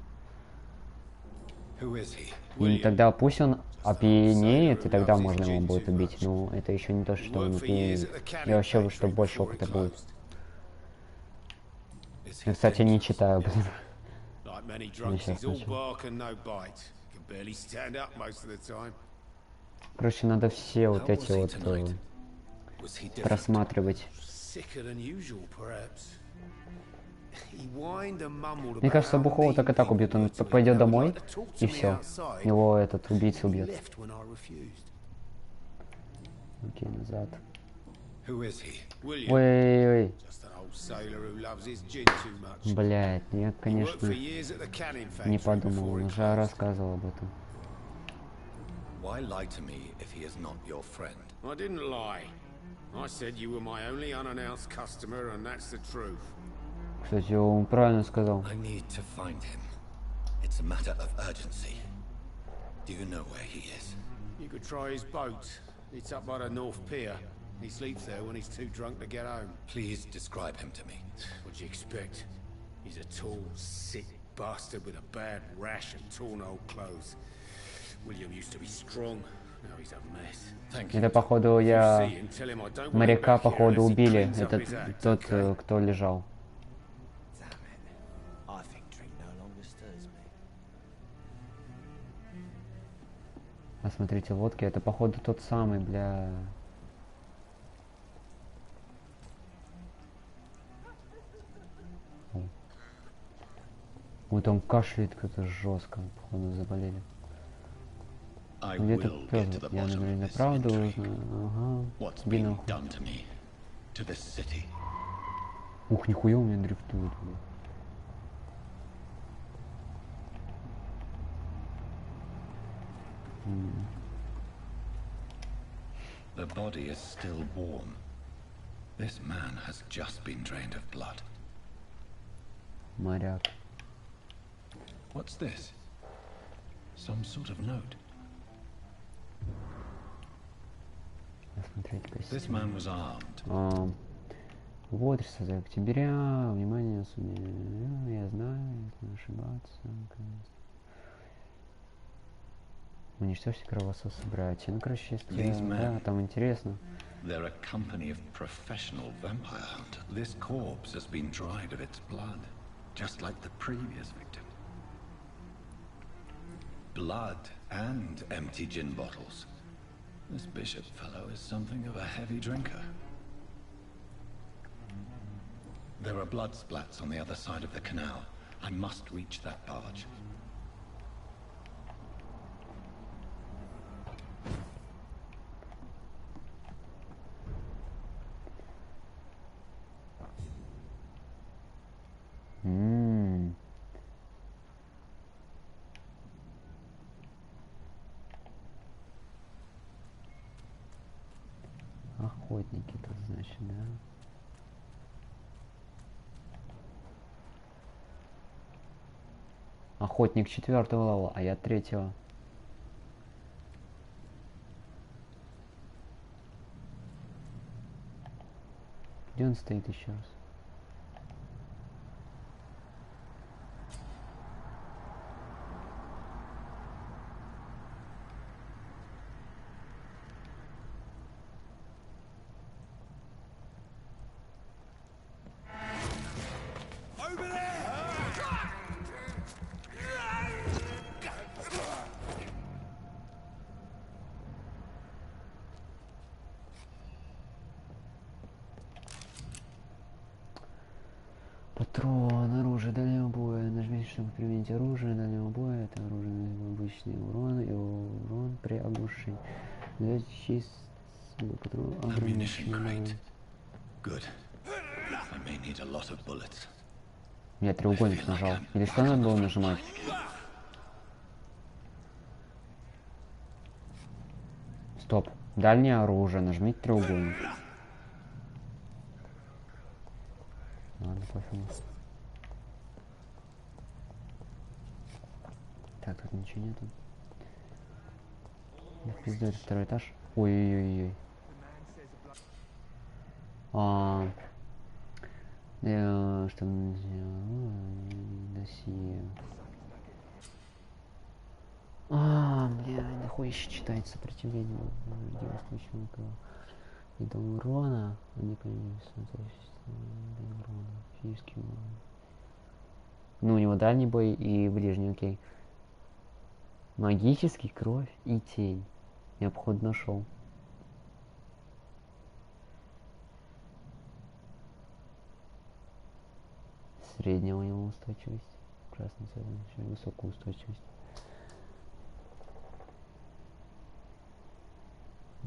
И тогда пусть он опьянеет, и тогда можно его будет убить. Но это еще не то, что он опьянеет. И вообще, что больше опыта будет. Я, кстати, не читаю, блин. Короче, надо все вот эти вот просматривать. Мне кажется, Бухова так и так убьют. Он пойдет домой, и все. Его этот убийца убьет. Окей, назад. Ой-ой-ой. Блять, я, конечно, не подумал. Он уже рассказывал об этом. Why lie to me if he is not your friend? I didn't lie. I said you were my only unannounced customer, and that's the truth. Кстати, он правильно сказал. I need to find him. It's a matter of urgency. Do you know where he is? You could try his boat. It's up by the North Pier. He sleeps there when he's too drunk to get home. Please describe him to me. What'd you expect? He's a tall, sick bastard with a bad rash and torn old clothes. William used to be strong. Now he's a mess. Это, походу, моряка, походу, убили. Это тот, кто лежал. А смотрите, лодки, это, походу, тот самый, бля... Ой, там кашляет кто-то жестко, походу, заболели. Где-то пёс, я, наверное, правду узнаю. Ага, иди нахуй. Ух, нихуя у меня дрифтует. The body is still warm. This man has just been drained of blood. Моряк. What's this? Some sort of note. This man was armed. Вот, 30 октября, внимание, я знаю, если не ошибаться. Уничтожьте кровососы, братья. Ну, короче, если... Да, там интересно. They're a company of professional vampire hunters. This corpse has been dried of its blood, just like the previous victim. Blood and empty gin bottles. This bishop fellow is something of a heavy drinker. There are blood splats on the other side of the canal. I must reach that barge. Охотники тут, значит, да? Охотник 4-го левела, а я 3-го. Где он стоит еще раз? Патрон, оружие дальнего боя. Нажмите, чтобы применить оружие дальнего боя. Это оружие обычный урон и урон при оглушении. Патрон ограниченный. Я треугольник нажал. Или что надо было нажимать? Стоп. Дальнее оружие. Нажмите треугольник. Ладно, пофигу. Так, тут ничего нету. Пиздец, второй этаж. Ой-ой-ой. Что мы сделали? Досье. Бля, нахуй еще читать сопротивление. И до урона. Не понимаю, урона. Физический урон. Ну, у него дальний бой и ближний, окей. Магический, кровь и тень. Я, походу, нашел. Средняя у него устойчивость. Красный цвет, еще высокую устойчивость.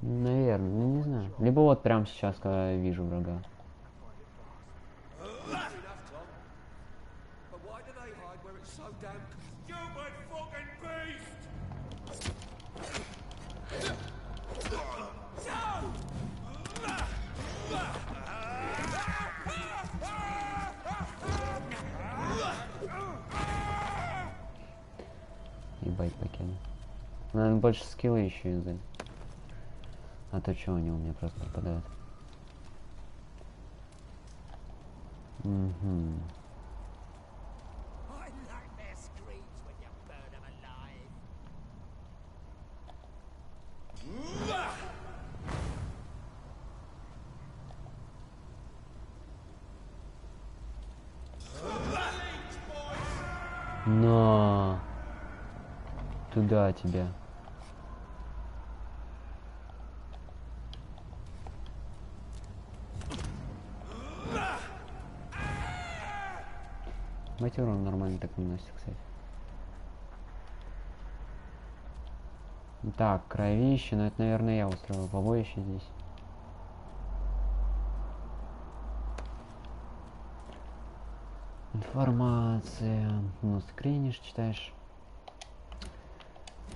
Наверное, ну не знаю. Либо вот прямо сейчас, когда я вижу врага. Ебать, покину. Наверное, больше скиллы еще юзать. А то что они у меня просто пропадают. Угу. На! Туда тебя. Вампир он нормально так наносит, кстати. Так, кровище, но это, наверное, я устроил побоище здесь. Информация. Ну, скринишь, читаешь.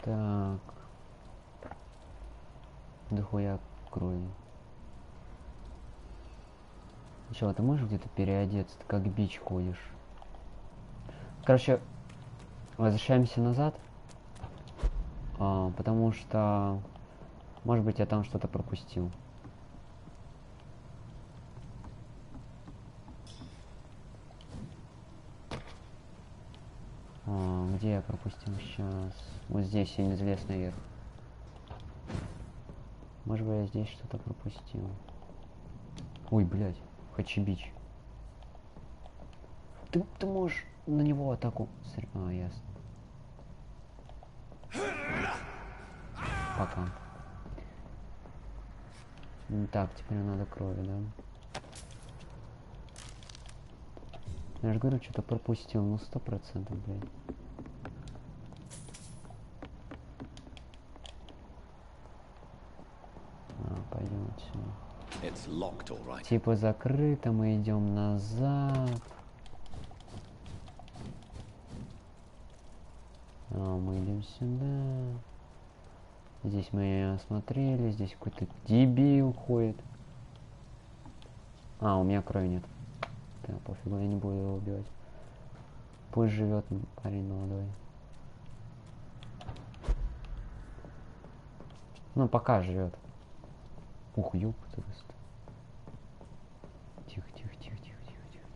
Так. Дохуя крови. Чё, ты можешь где-то переодеться? Ты как бич ходишь. Короче, возвращаемся назад. Потому что, может быть, я там что-то пропустил. Где я пропустил сейчас? Вот здесь я не залез наверх. Может быть, я здесь что-то пропустил. Ой, блядь, хачибич. Ты можешь на него атаку... ясно. Пока. Так, теперь надо крови, да? Я же говорю, что-то пропустил, ну 100%, блядь. Пойдемте. Типа закрыто, мы идем назад. Мы идем сюда. Здесь мы осмотрели, здесь какой-то дебил ходит. У меня крови нет. Да, пофигу, я не буду его убивать. Пусть живет парень молодой. Ну, пока живет. Ух, ёп, просто. Тихо, тихо, тихо, тихо, тихо, тихо.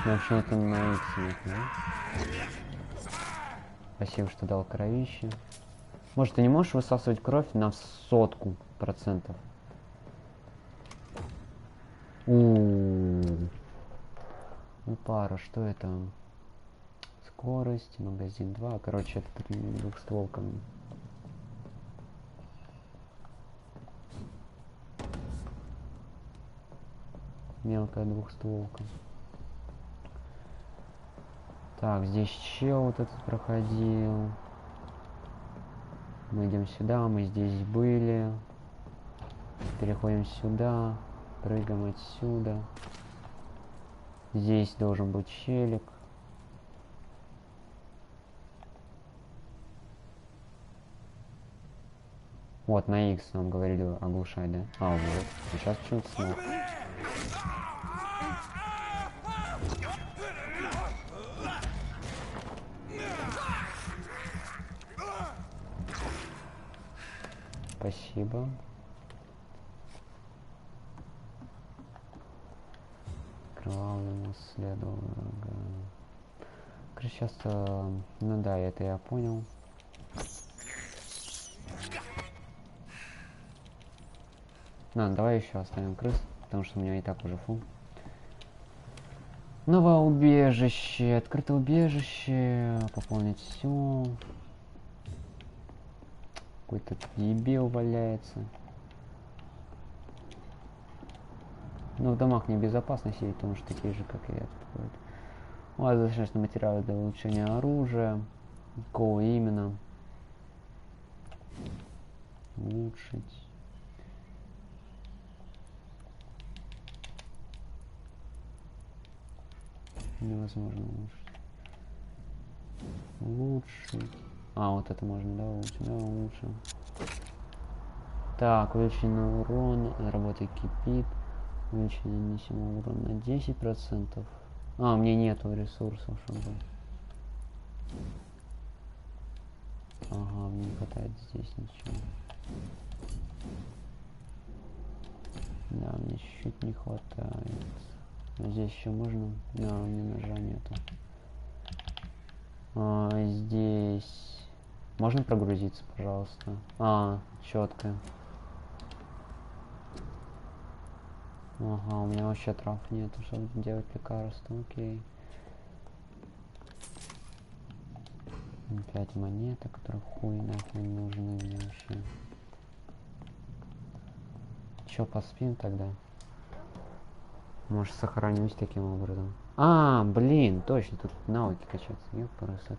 Ну, в общем, это на иксе, да? Спасибо, что дал кровище. Может, ты не можешь высасывать кровь на 100%? Ну, пара, что это? Скорость, магазин 2. Короче, это двухстволка. Мелкая двухстволка. Так, здесь чел вот этот проходил. Мы идем сюда, мы здесь были. Переходим сюда. Прыгаем отсюда. Здесь должен быть челик. Вот, на X нам говорили оглушать, да? А, вот. Сейчас почему-то смог. Спасибо. Кровавому следу врага. Короче, сейчас... Ну да, это я понял. Давай еще оставим крыс, потому что у меня и так уже фул. Новое убежище, открытое убежище, пополнить все. Какой-то дебил валяется. Но в домах небезопасно сидеть, потому что такие же, как и я. У вас достаточно материалы для улучшения оружия. Какого именно? Улучшить. Невозможно улучшить. Улучшить. А, вот это можно, да, улучшить. Да, улучшим. Так, увеличенный урон. Работа кипит. Увеличение нанесенного урона на 10%. А, у меня нету ресурсов, чтобы... Ага, мне не хватает здесь ничего. Да, мне чуть-чуть не хватает. А здесь еще можно? Да, у меня ножа нету. Здесь... Можно прогрузиться, пожалуйста? А, четко. Ага, у меня вообще трав нету, чтобы делать лекарства, окей. 5 монеток, которые хуй нахуй нужны мне вообще. Чё, поспим тогда? Может, сохранюсь таким образом. А, блин, точно, тут навыки качаться. Ёпрст.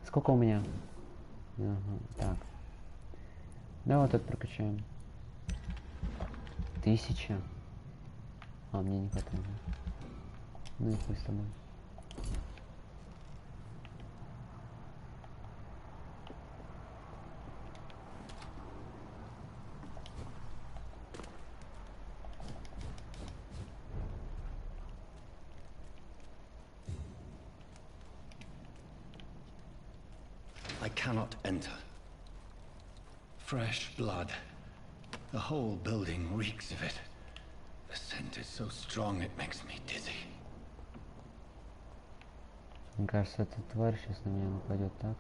Сколько у меня? Ага, так. Да, вот это прокачаем. 1000. А, мне не хватает. Ну и хуй с тобой. I cannot enter. Fresh blood. The whole building reeks of it. The scent is so strong it makes me dizzy. Мне кажется, эта тварь сейчас на меня нападет, так?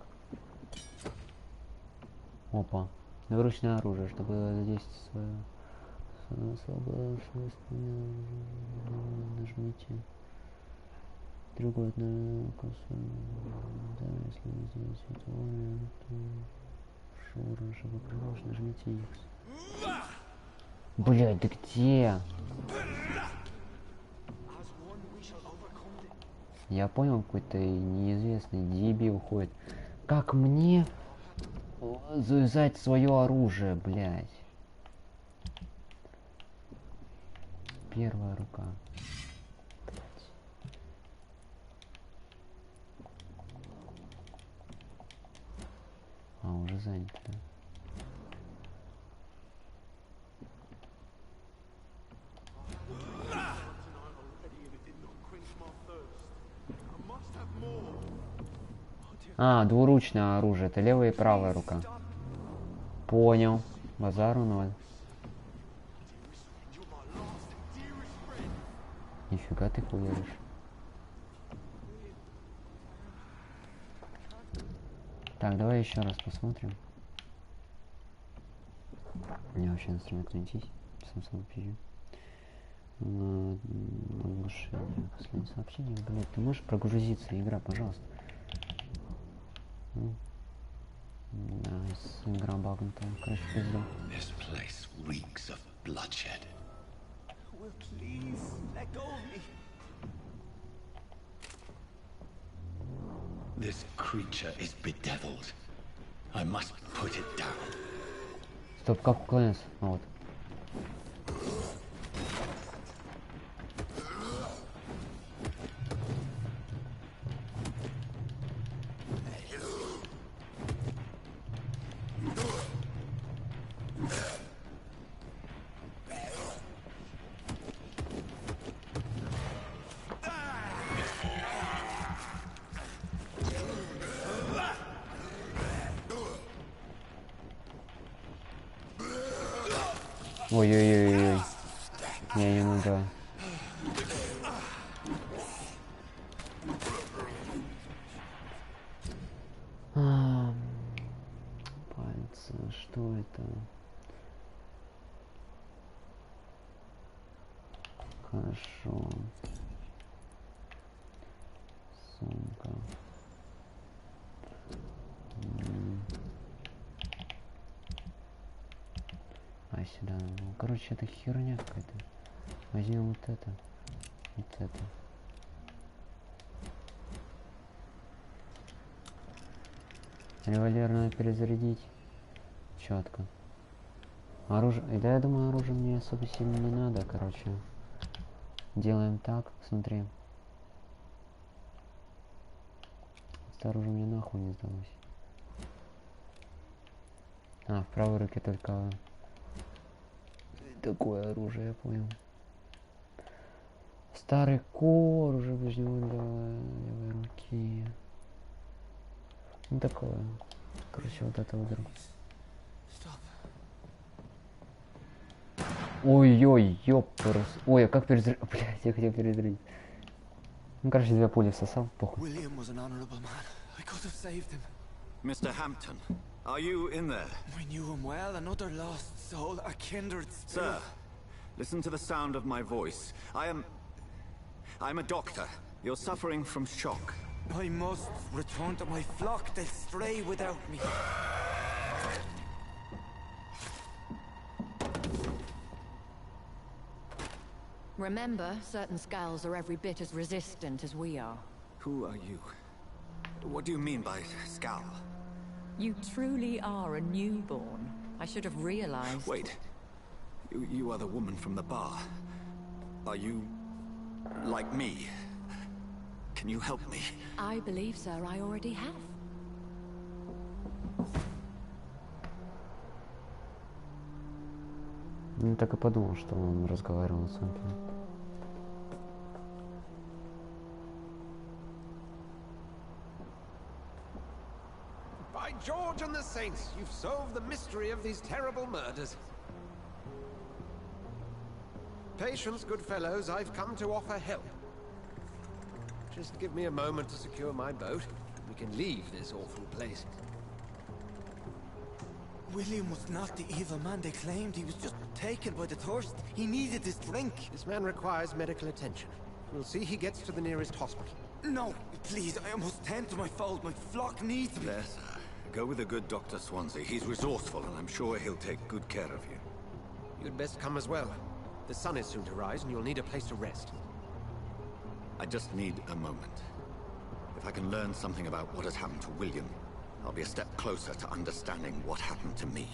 Опа. Двуручное оружие, чтобы задействовать свое свойство. Нажмите. Другой на косу. Да, если вы сделаете световое, то шура, чтобы крылось, нажмите X. Блядь, ты где? Я понял, какой-то неизвестный дебил ходит. Как мне завязать свое оружие, блядь? Первая рука. А, уже занято, да? А, двуручное оружие. Это левая и правая рука. Понял. Базару ноль. Нифига ты хуяришь. Так, давай еще раз посмотрим. Мне вообще настроено отключить. Сам пью. Оглушение. Последнее сообщение. Блять, ты можешь прогрузиться, игра, пожалуйста. Найс, игра багнутая. Короче, пизда. Will please let go of me. This creature is bedeviled. I must put it down. Стоп, как уклоняться? А, вот. Ой-ой-ой-ой. Не надо. Пальцы, что это? Хорошо. Сумка. А сюда. Ну, короче, это херня какая-то. Возьмем вот это. Вот это. Револьвер надо перезарядить. Четко. Оружие. Да, я думаю, оружие мне особо сильно не надо, короче. Делаем так, смотри. Это оружие мне нахуй не сдалось. А, в правой руке только такое оружие, я понял. Старый кор уже возьмем до левой руки. Ну такое. Короче, вот это вот. Ой-ой, ёпрс. Ой, а как перезарядить? Блядь, я хотел перезарядить. Ну, короче, 2 пули всосал, похуй. William was an honorable man. I could have saved him. Mr. Hampton, are you in there? We knew him well, another lost soul, a kindred spirit. Sir, listen to the sound of my voice. I'm a doctor. You're suffering from shock. I must return to my flock. They'll stray without me. Remember, certain skulls are every bit as resistant as we are. Who are you? What do you mean by scowl? You truly are a newborn. I should have realized. Wait. You are the woman from the bar. Are you like me? Can you help me? I believe, sir, I already have. Ну, так и подумал, что он разговаривал с вами. By George and the Saints, you've solved the mystery of these terrible murders. Patience, good fellows, I've come to offer help. Just give me a moment to secure my boat. We can leave this awful place. William was not the evil man they claimed. He was just taken by the thirst. He needed this drink. This man requires medical attention. We'll see he gets to the nearest hospital. No, please, I must tend to my fold. My flock needs me. There, sir. Go with the good Dr. Swansea. He's resourceful, and I'm sure he'll take good care of you. You'd best come as well. The sun is soon to rise, and you'll need a place to rest. I just need a moment. If I can learn something about what has happened to William, I'll be a step closer to understanding what happened to me.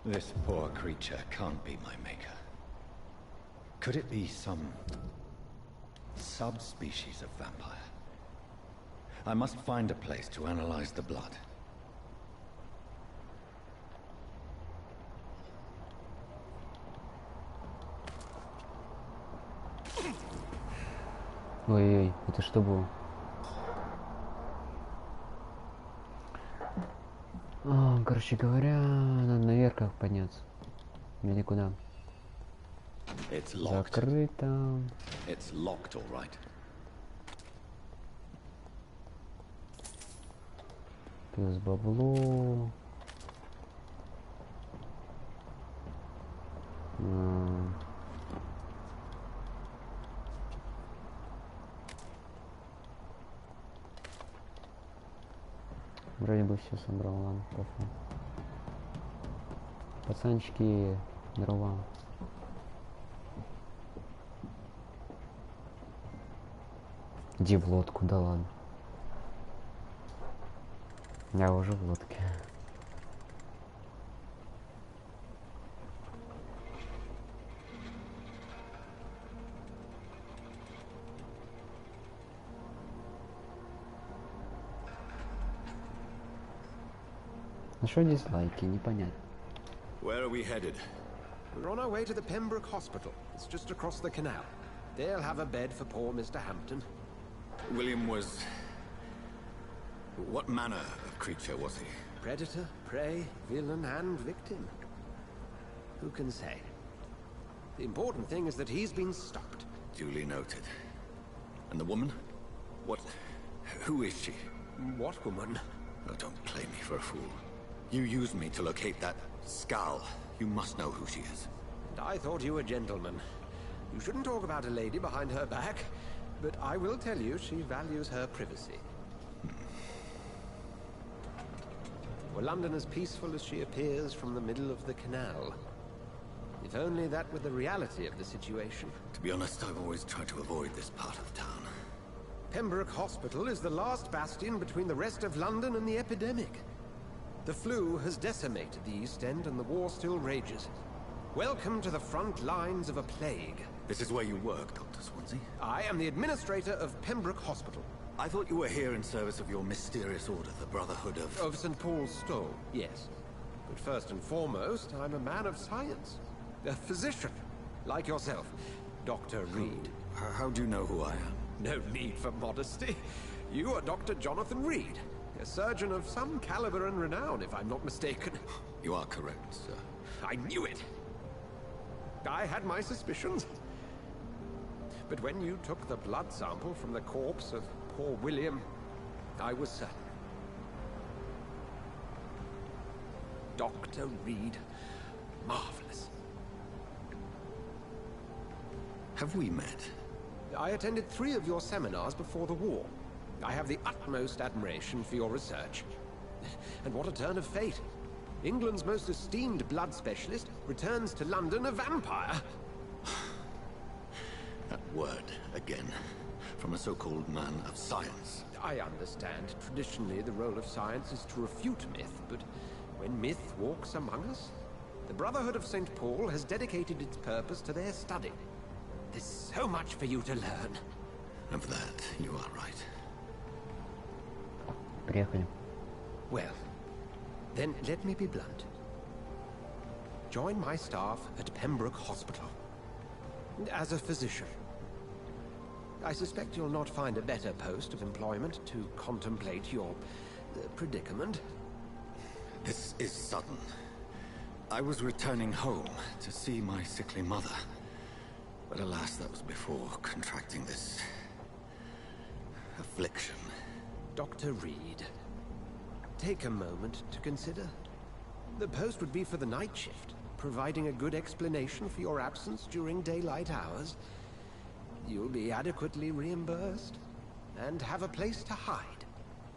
This poor creature can't be my maker. Could it be some subspecies of vampire? I must find a place to analyze the blood. Ой-ой, это что было? Короче говоря, надо наверх как подняться. Или куда? Закрыто. It's locked, all right. Плюс бабло. Вроде бы все собрал, ладно, похуй. Пацанчики, дрова. Иди в лодку, да ладно. Я уже в лодке. А что дизлайки? Непонятно. Where are we headed? We're on our way to the Pembroke Hospital. It's just across the canal. They'll have a bed for poor Mr. Hampton. William was... What manner of creature was he? Predator, prey, villain, and victim. Who can say? The important thing is that he's been stopped. Duly noted. And the woman? What... Who is she? What woman? Oh, don't play me for a fool. You used me to locate that skull. You must know who she is. And I thought you a gentleman. You shouldn't talk about a lady behind her back, but I will tell you she values her privacy. Were London as peaceful as she appears from the middle of the canal? If only that were the reality of the situation. To be honest, I've always tried to avoid this part of town. Pembroke Hospital is the last bastion between the rest of London and the epidemic. The flu has decimated the East End and the war still rages. Welcome to the front lines of a plague. This is where you work, Dr. Swansea? I am the administrator of Pembroke Hospital. I thought you were here in service of your mysterious order, the Brotherhood of... Of St. Paul's Stole, yes. But first and foremost, I'm a man of science. A physician, like yourself, Dr. Reed. How do you know who I am? No need for modesty. You are Dr. Jonathan Reed, a surgeon of some caliber and renown, if I'm not mistaken. You are correct, sir. I knew it! I had my suspicions. But when you took the blood sample from the corpse of poor William, I was certain. Dr. Reed, marvelous. Have we met? I attended 3 of your seminars before the war. I have the utmost admiration for your research. And what a turn of fate. England's most esteemed blood specialist returns to London a vampire. That word, again. From a so-called man of science. I understand. Traditionally, the role of science is to refute myth, but when myth walks among us, the Brotherhood of St. Paul has dedicated its purpose to their study. There's so much for you to learn. Of that, you are right. Приехали. Well, then let me be blunt. Join my staff at Pembroke Hospital. As a physician. I suspect you'll not find a better post of employment to contemplate your predicament. This is sudden. I was returning home to see my sickly mother. But alas, that was before contracting this... affliction. Dr. Reed, take a moment to consider. The post would be for the night shift, providing a good explanation for your absence during daylight hours. You'll be adequately reimbursed, and have a place to hide.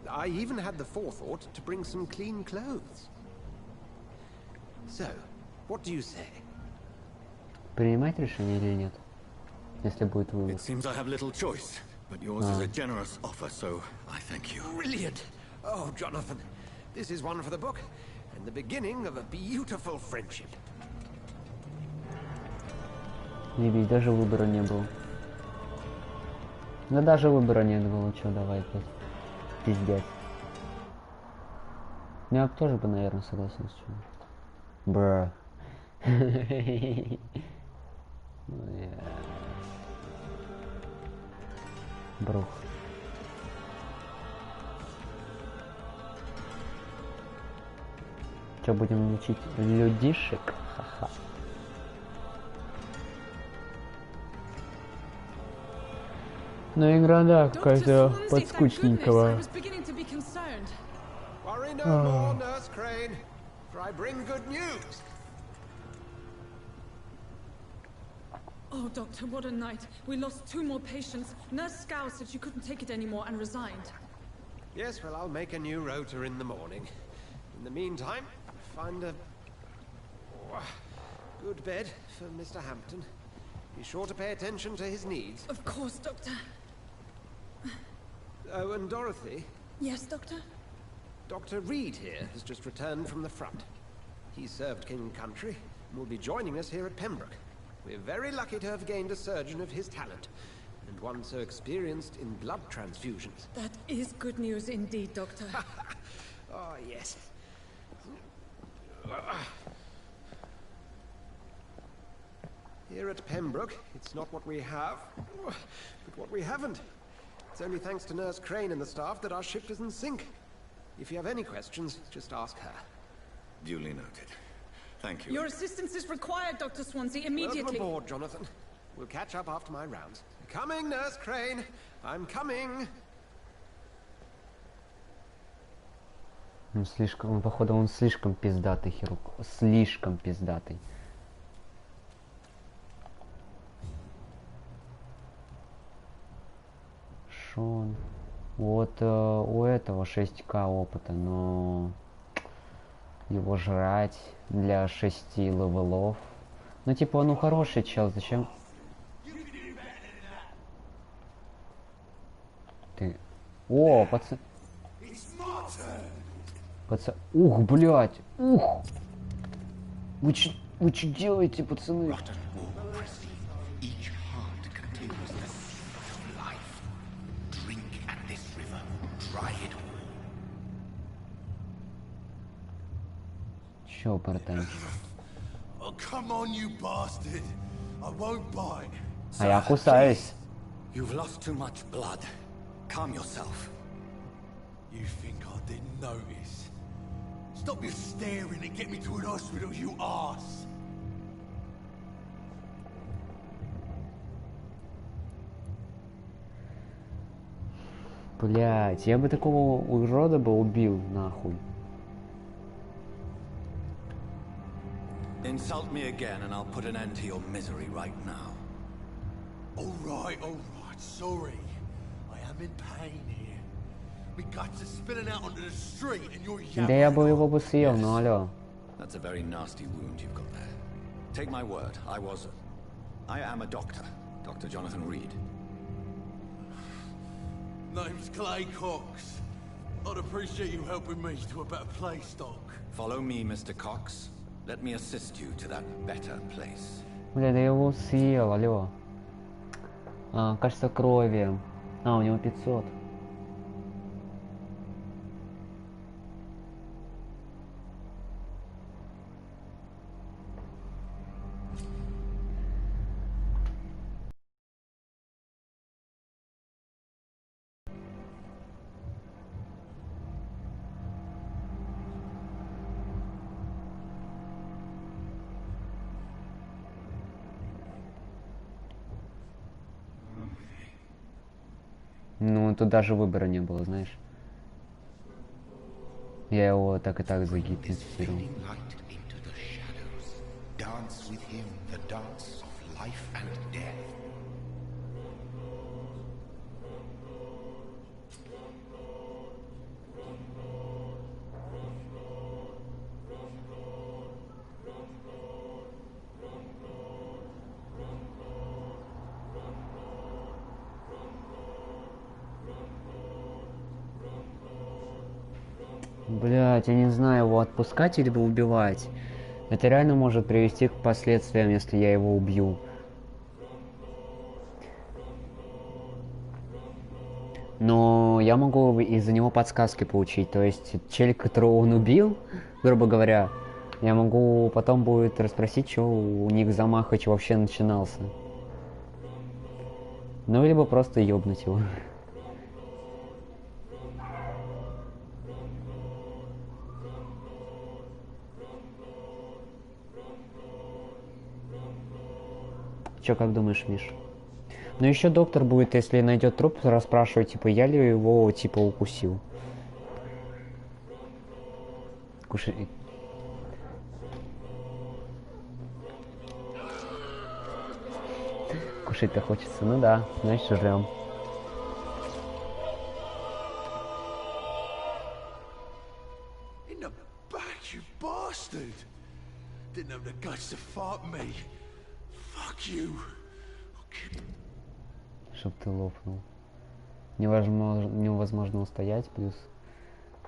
I even had the forethought to bring some clean clothes. So, what do you say? Принимать решение или нет? Если будет выбор. It seems I have little choice, but yours is a generous offer, so I thank you. Brilliant! Oh, Jonathan, this is one for the book, and the beginning of a beautiful friendship. Не ведь даже выбора не было. Да даже выбора нет было, чё, давай опять. Пиздец. Ну, я тоже бы, наверное, согласился. Бра. Брух. Чё, будем учить людишек? Ха-ха. Ну, игра, да, какая-то подскучненького. Worry no more, Nurse Crane, for I bring good news. Oh, Doctor, what a night. We lost 2 more patients. Nurse Scow said she couldn't take it anymore and resigned. Yes, well, I'll make a new rota in the morning. In the meantime, find a... Good bed for Mr. Hampton. Be sure to pay attention to his needs. Of course, Doctor. Oh, and Dorothy? Yes, Doctor? Dr. Reed here has just returned from the front. He served King Country and will be joining us here at Pembroke. We're very lucky to have gained a surgeon of his talent, and one so experienced in blood transfusions. That is good news indeed, Doctor. Oh, yes. Here at Pembroke, it's not what we have, but what we haven't. It's only thanks to Nurse Crane and the staff that our ship is in sync. If you have any questions, just ask her. Duly noted. Thank you. Your assistance is required, Dr. Swansea, immediately. Welcome aboard, Jonathan. We'll catch up after my rounds. Coming, Nurse Crane. I'm coming. Ну, слишком, походу, он слишком пиздатый хирург. Слишком пиздатый. Шон. Вот у этого 6К опыта, но его жрать для 6 левелов. Ну, типа, ну хороший чел, зачем? Ты... О, пацан... Ух, блядь! Ух! Вы чё делаете, пацаны? Чё, братан? А я кусаюсь. You've lost too much blood. Calm yourself. You think I didn't notice? Stop your staring and get me to an hospital, you arse! Блять, я бы такого урода бы убил, нахуй. Insult me again and I'll put an end to your misery right now. Alright, sorry. I am in pain here. My guts are spilling out onto the street and you're yammering. Да я бы его бы съел, ну алло. That's a very nasty wound you've got there. Take my word, I am a doctor. Dr. Jonathan Reed. Name's Clay Cox. I'd appreciate you helping me to a better place, Doc. Follow me, Mr. Cox. Let me assist you to that better place. Бля, да я его съел, алло. А, кажется, крови. А, у него 500. Ну, тут даже выбора не было, знаешь. Я его так и так загипнотизировал. Блять, я не знаю, его отпускать или убивать. Это реально может привести к последствиям, если я его убью. Но я могу из-за него подсказки получить. То есть челик, которого он убил, грубо говоря, я могу потом будет расспросить, что у них замах вообще начинался. Ну, либо просто ёбнуть его. Чё, как думаешь, Миш? Ну еще доктор будет, если найдет труп, расспрашивать, типа, я ли его, типа, укусил. Кушай. Кушать-то хочется, ну да, значит, жрем. Didn't have the guts to fight me. Fuck you. Чтоб ты лопнул. Невозможно устоять, плюс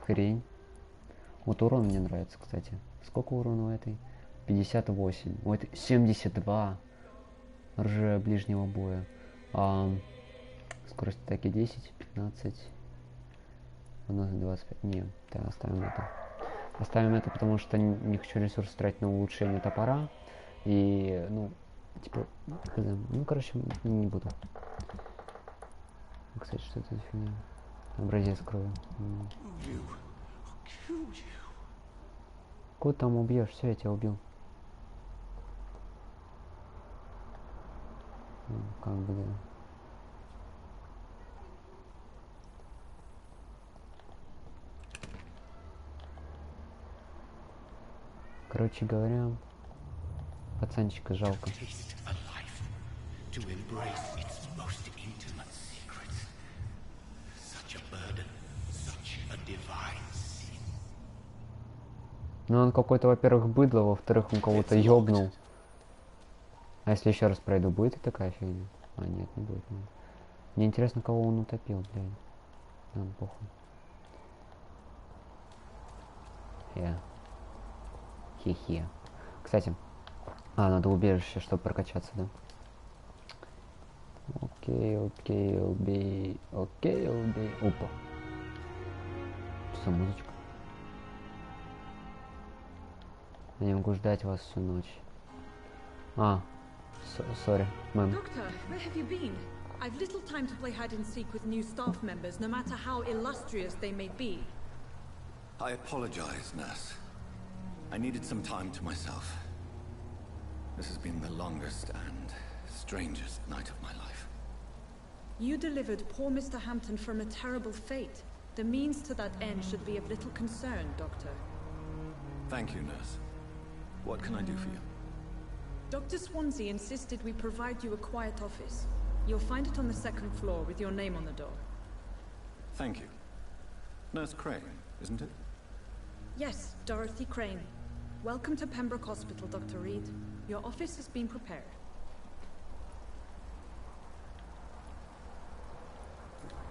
хрень. Вот урон мне нравится, кстати. Сколько урона у этой? 58. У этой 72. Оружие ближнего боя. Скорость атаки 10, 15. У нас 25. Не, да, оставим это. Оставим это, потому что не хочу ресурс тратить на улучшение топора. И, ну, типа, ну, короче, не буду. Кстати, что это за фигня? Образец крови. Кого там убьешь? Все, я тебя убил. Ну, как бы, да. Короче говоря, пацанчика жалко. Ну он какой-то, во-первых, быдло, во-вторых, он кого-то ёбнул. А если еще раз пройду, будет и такая фигня? А, нет, не будет. Нет. Мне интересно, кого он утопил, блядь. Ладно, похуй. Хе-хе. Кстати, надо убежище, чтобы прокачаться, да? Окей, убей. Опа. Что, музычка? Я не могу ждать вас всю ночь. Sorry, ma'am. Doctor, where have you been? I've little time to play hide and seek with new staff members, no matter how illustrious they may be. I apologize, nurse. I needed some time to myself. This has been the longest and strangest night of my life. You delivered poor Mr. Hampton from a terrible fate. The means to that end should be of little concern, Doctor. Thank you, nurse. What can I do for you? Dr. Swansea insisted we provide you a quiet office. You'll find it on the second floor with your name on the door. Thank you. Nurse Crane, isn't it? Yes, Dorothy Crane. Welcome to Pembroke Hospital, Dr. Reed. Your office has been prepared.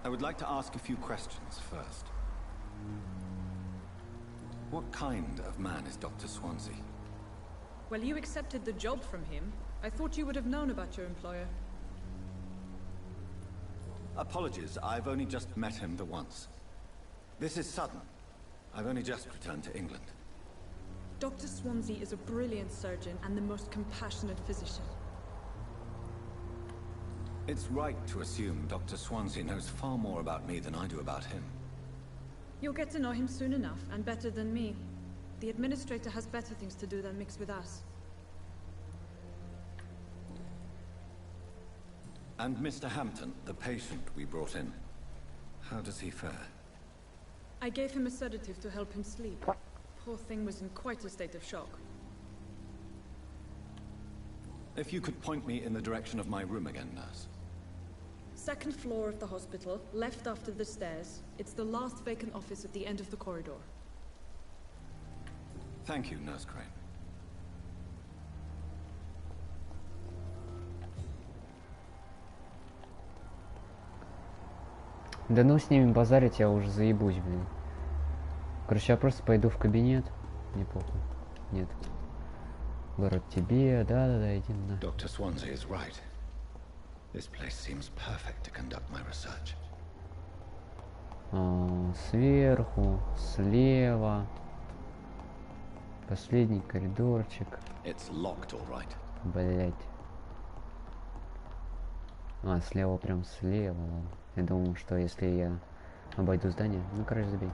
I would like to ask a few questions first. What kind of man is Dr. Swansea? Well, you accepted the job from him. I thought you would have known about your employer. Apologies, I've only just met him the once. This is sudden. I've only just returned to England. Dr. Swansea is a brilliant surgeon and the most compassionate physician. It's right to assume Dr. Swansea knows far more about me than I do about him. You'll get to know him soon enough, and better than me. The administrator has better things to do than mix with us. And Mr. Hampton, the patient we brought in, how does he fare? I gave him a sedative to help him sleep. Poor thing was in quite a state of shock. If you could point me in the direction of my room again, nurse. Second floor of the hospital, left after the stairs. It's the last vacant office at the end of the corridor. Thank you, Nurse Crane. Да ну с ними базарить, я уже заебусь, блин. Короче, я просто пойду в кабинет. Не похуй. Нет. Город тебе, да, иди на. Dr. Swansea is right. This place seems perfect to conduct my research. Сверху, слева. Последний коридорчик. It's locked, all right. Блять. Слева прям слева, ладно. Я думал, что если я обойду здание... Ну, короче, забей.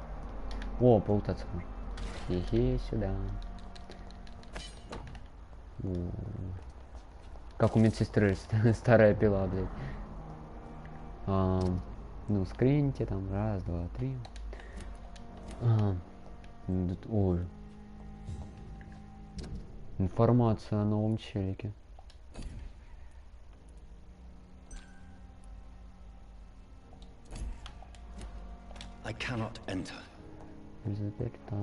О, полутаться можно. Хе-хе, сюда. Как у медсестры, старая пила, блядь. Ну, скриньте там. Раз, два, три. Ой. Информация о новом челике. I cannot enter. Заперто.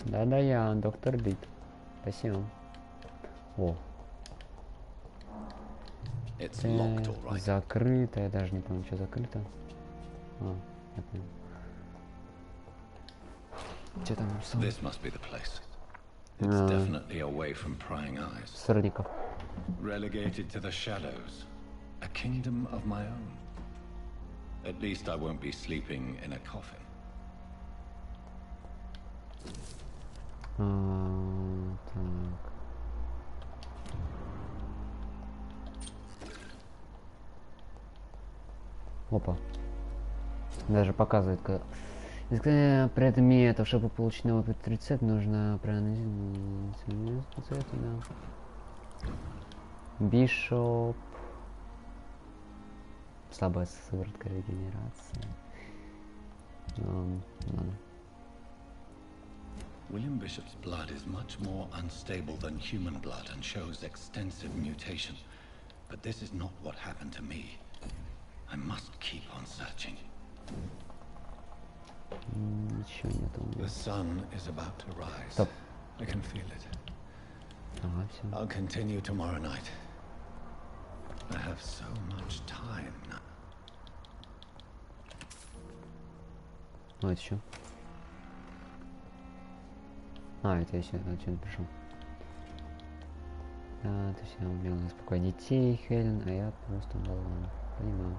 Да-да, я доктор Бит. Спасибо. О. It's locked, all right. Закрыто. Я даже не помню, что закрыто. А, я понял. Что там написано? This must be the place. It's definitely away from prying eyes. Сорников. Relegated to the shadows. A kingdom of my own. At least I won't be sleeping in a coffin. Так. Опа. Даже показывает, когда... Изготовление предметов, чтобы получить новый рецепт, нужно проанализировать рецепт, да. Бишоп. Слабая сыворотка регенерации. Ладно. William Bishop's blood is much more unstable than human blood and shows extensive mutation. But this is not what happened to me. I must keep on searching. Ничего нет у меня. The sun is about to rise. Стоп. I can feel it. Ага, все. I'll continue tomorrow night. I have so much time now. Ну, это что? А, это я сюда отсюда пришел. Да, ты все убил, успокой детей, Хелен, а я просто болван. Понимаю.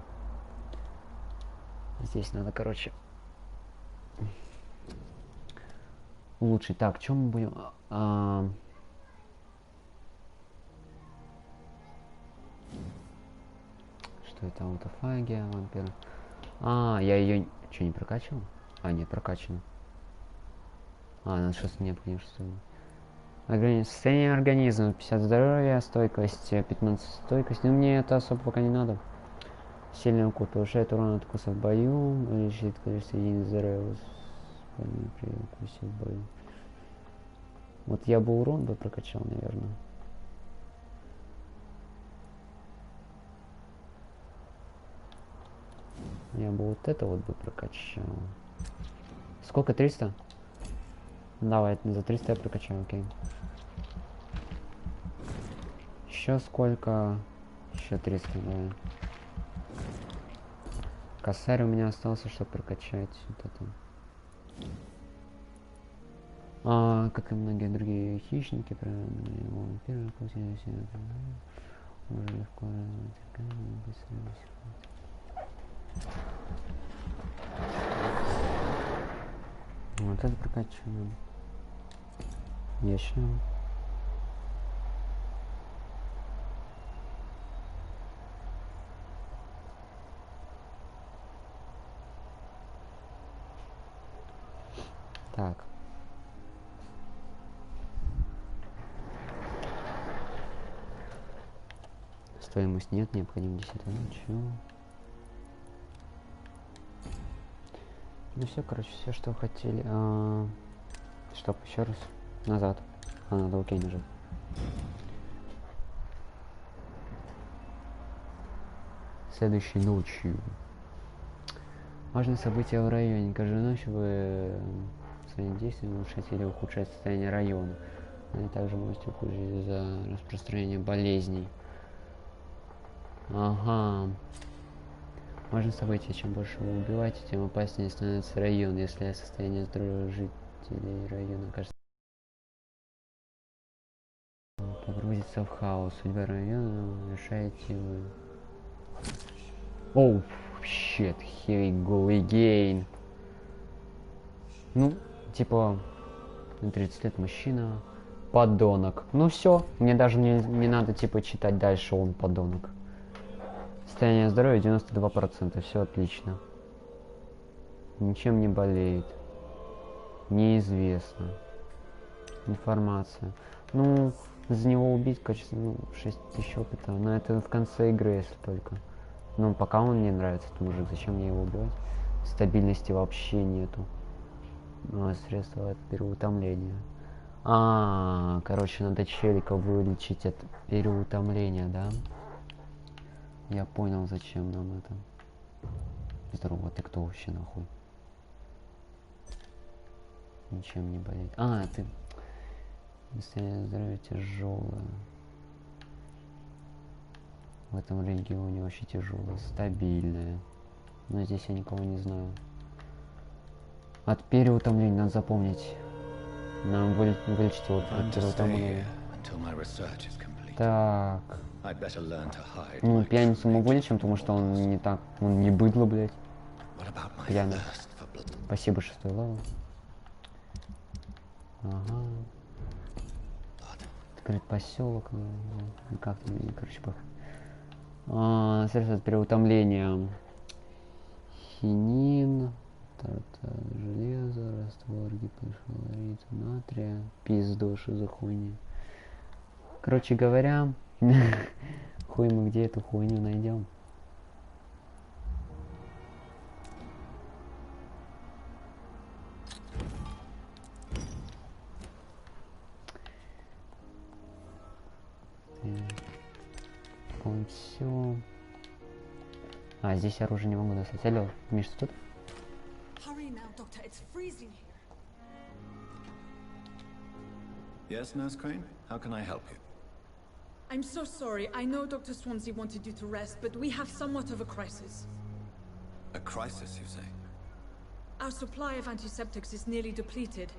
Здесь надо, короче, улучшить. Так, чем мы будем... Что это? Аутофагия, вампира. Я ее... Что, не прокачивал? Нет, прокачано. Надо что-то необходимо, что ли. Состояние организма, 50 здоровья, стойкость, 15 стойкость. Но мне это особо пока не надо. Сильный укус повышает урон от укуса в бою, увеличивает количество единиц здоровья при укусе в бою. Вот я бы урон бы прокачал, наверное. Я бы вот это вот бы прокачал. Сколько? 300? Давай, за 300 я прокачаю, окей. Еще сколько? Еще 300, давай. Косарь у меня остался, чтобы прокачать вот это. Как и многие другие хищники, вампиры, уже легко вот это прокачиваем. Еще. Так. Стоимость нет, необходимо 10 ничего. Ну все, короче, все, что хотели. Стоп, еще раз. Назад. Надо окей нажать. Следующей ночью. Важное событие в районе. Каждую ночь вы своими действиями улучшать или ухудшать состояние района. И также можете ухудшить из-за распространения болезней. Ага. Важное событие. Чем больше вы убиваете, тем опаснее становится район, если состояние здоровья жителей района кажется погрузится в хаос. Судьба района решаете вы. Оу, shit, here we go again. Ну, типа, 30 лет мужчина, подонок. Ну все, мне даже не надо, типа, читать дальше, он подонок. Состояние здоровья 92%, все отлично. Ничем не болеет. Неизвестно. Информация. Ну, за него убить, качество, 6000 опыта. Но это в конце игры, если только. Ну, пока он мне нравится, этот мужик, зачем мне его убивать? Стабильности вообще нету. Средства от переутомления. Короче, надо челика вылечить от переутомления, да? Я понял, зачем нам это. Здорово, ты кто вообще нахуй? Ничем не болеет. Ты... Состояние здоровья тяжелое. В этом регионе очень тяжелая, стабильная. Но здесь я никого не знаю. От переутомления надо запомнить. Нам вылечить от переутомления. Так. Ну, пьяницу мы вылечим, потому что он не так... Он не быдло, блядь. Пьяный. Спасибо, 6-й левел. Ага. Открыть поселок. Как там, короче, средства от переутомления. Хинин. Железо, раствор гипохлорида натрия. Пиздо, что за хуйня. Короче говоря, хуй мы где эту хуйню найдем. По-моему, все. А, здесь оружие не могу достать. Алло, Миш, ты тут? Yes, Nurse Crane? How can I help you? I'm so sorry. I know Dr. Swansea wanted you to rest, but we have somewhat of a crisis. A crisis, you say? Our supply of antiseptics is nearly depleted.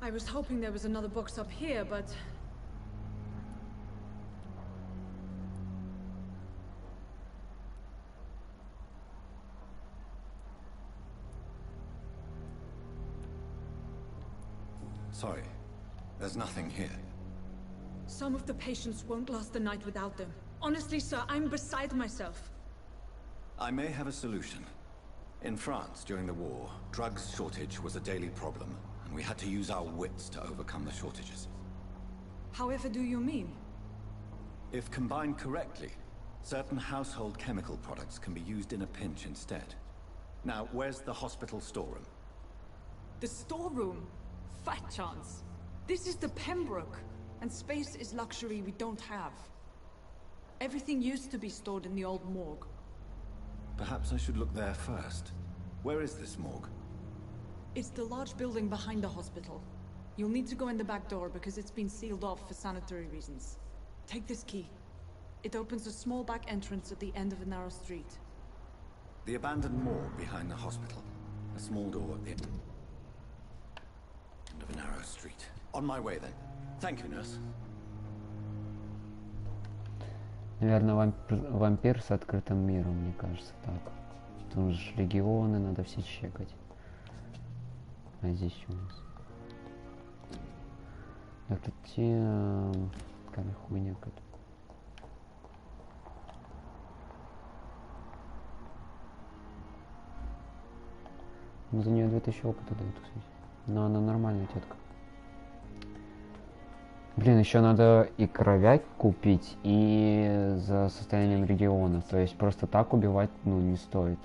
I was hoping there was another box up here, but... Sorry, there's nothing here. Some of the patients won't last the night without them. Honestly, sir, I'm beside myself. I may have a solution. In France, during the war, drugs shortage was a daily problem, and we had to use our wits to overcome the shortages. However do you mean? If combined correctly, certain household chemical products can be used in a pinch instead. Now, where's the hospital storeroom? The storeroom? Fat chance. This is the Pembroke, and space is luxury we don't have. Everything used to be stored in the old morgue. Perhaps I should look there first. Where is this morgue? It's the large building behind the hospital. You'll need to go in the back door because it's been sealed off for sanitary reasons. Take this key. It opens a small back entrance at the end of a narrow street. The abandoned morgue behind the hospital. A small door at the end of a narrow street. On my way then. Thank you, nurse. Наверное, вампир с открытым миром, мне кажется, так. Тут же легионы, надо все чекать. А здесь что у нас? Это те... Какая хуйня какая-то. Ну, за нее 2000 опыта дают, кстати. Но она нормальная тетка. Блин, еще надо и кровяк купить, и за состоянием региона. То есть просто так убивать, ну, не стоит.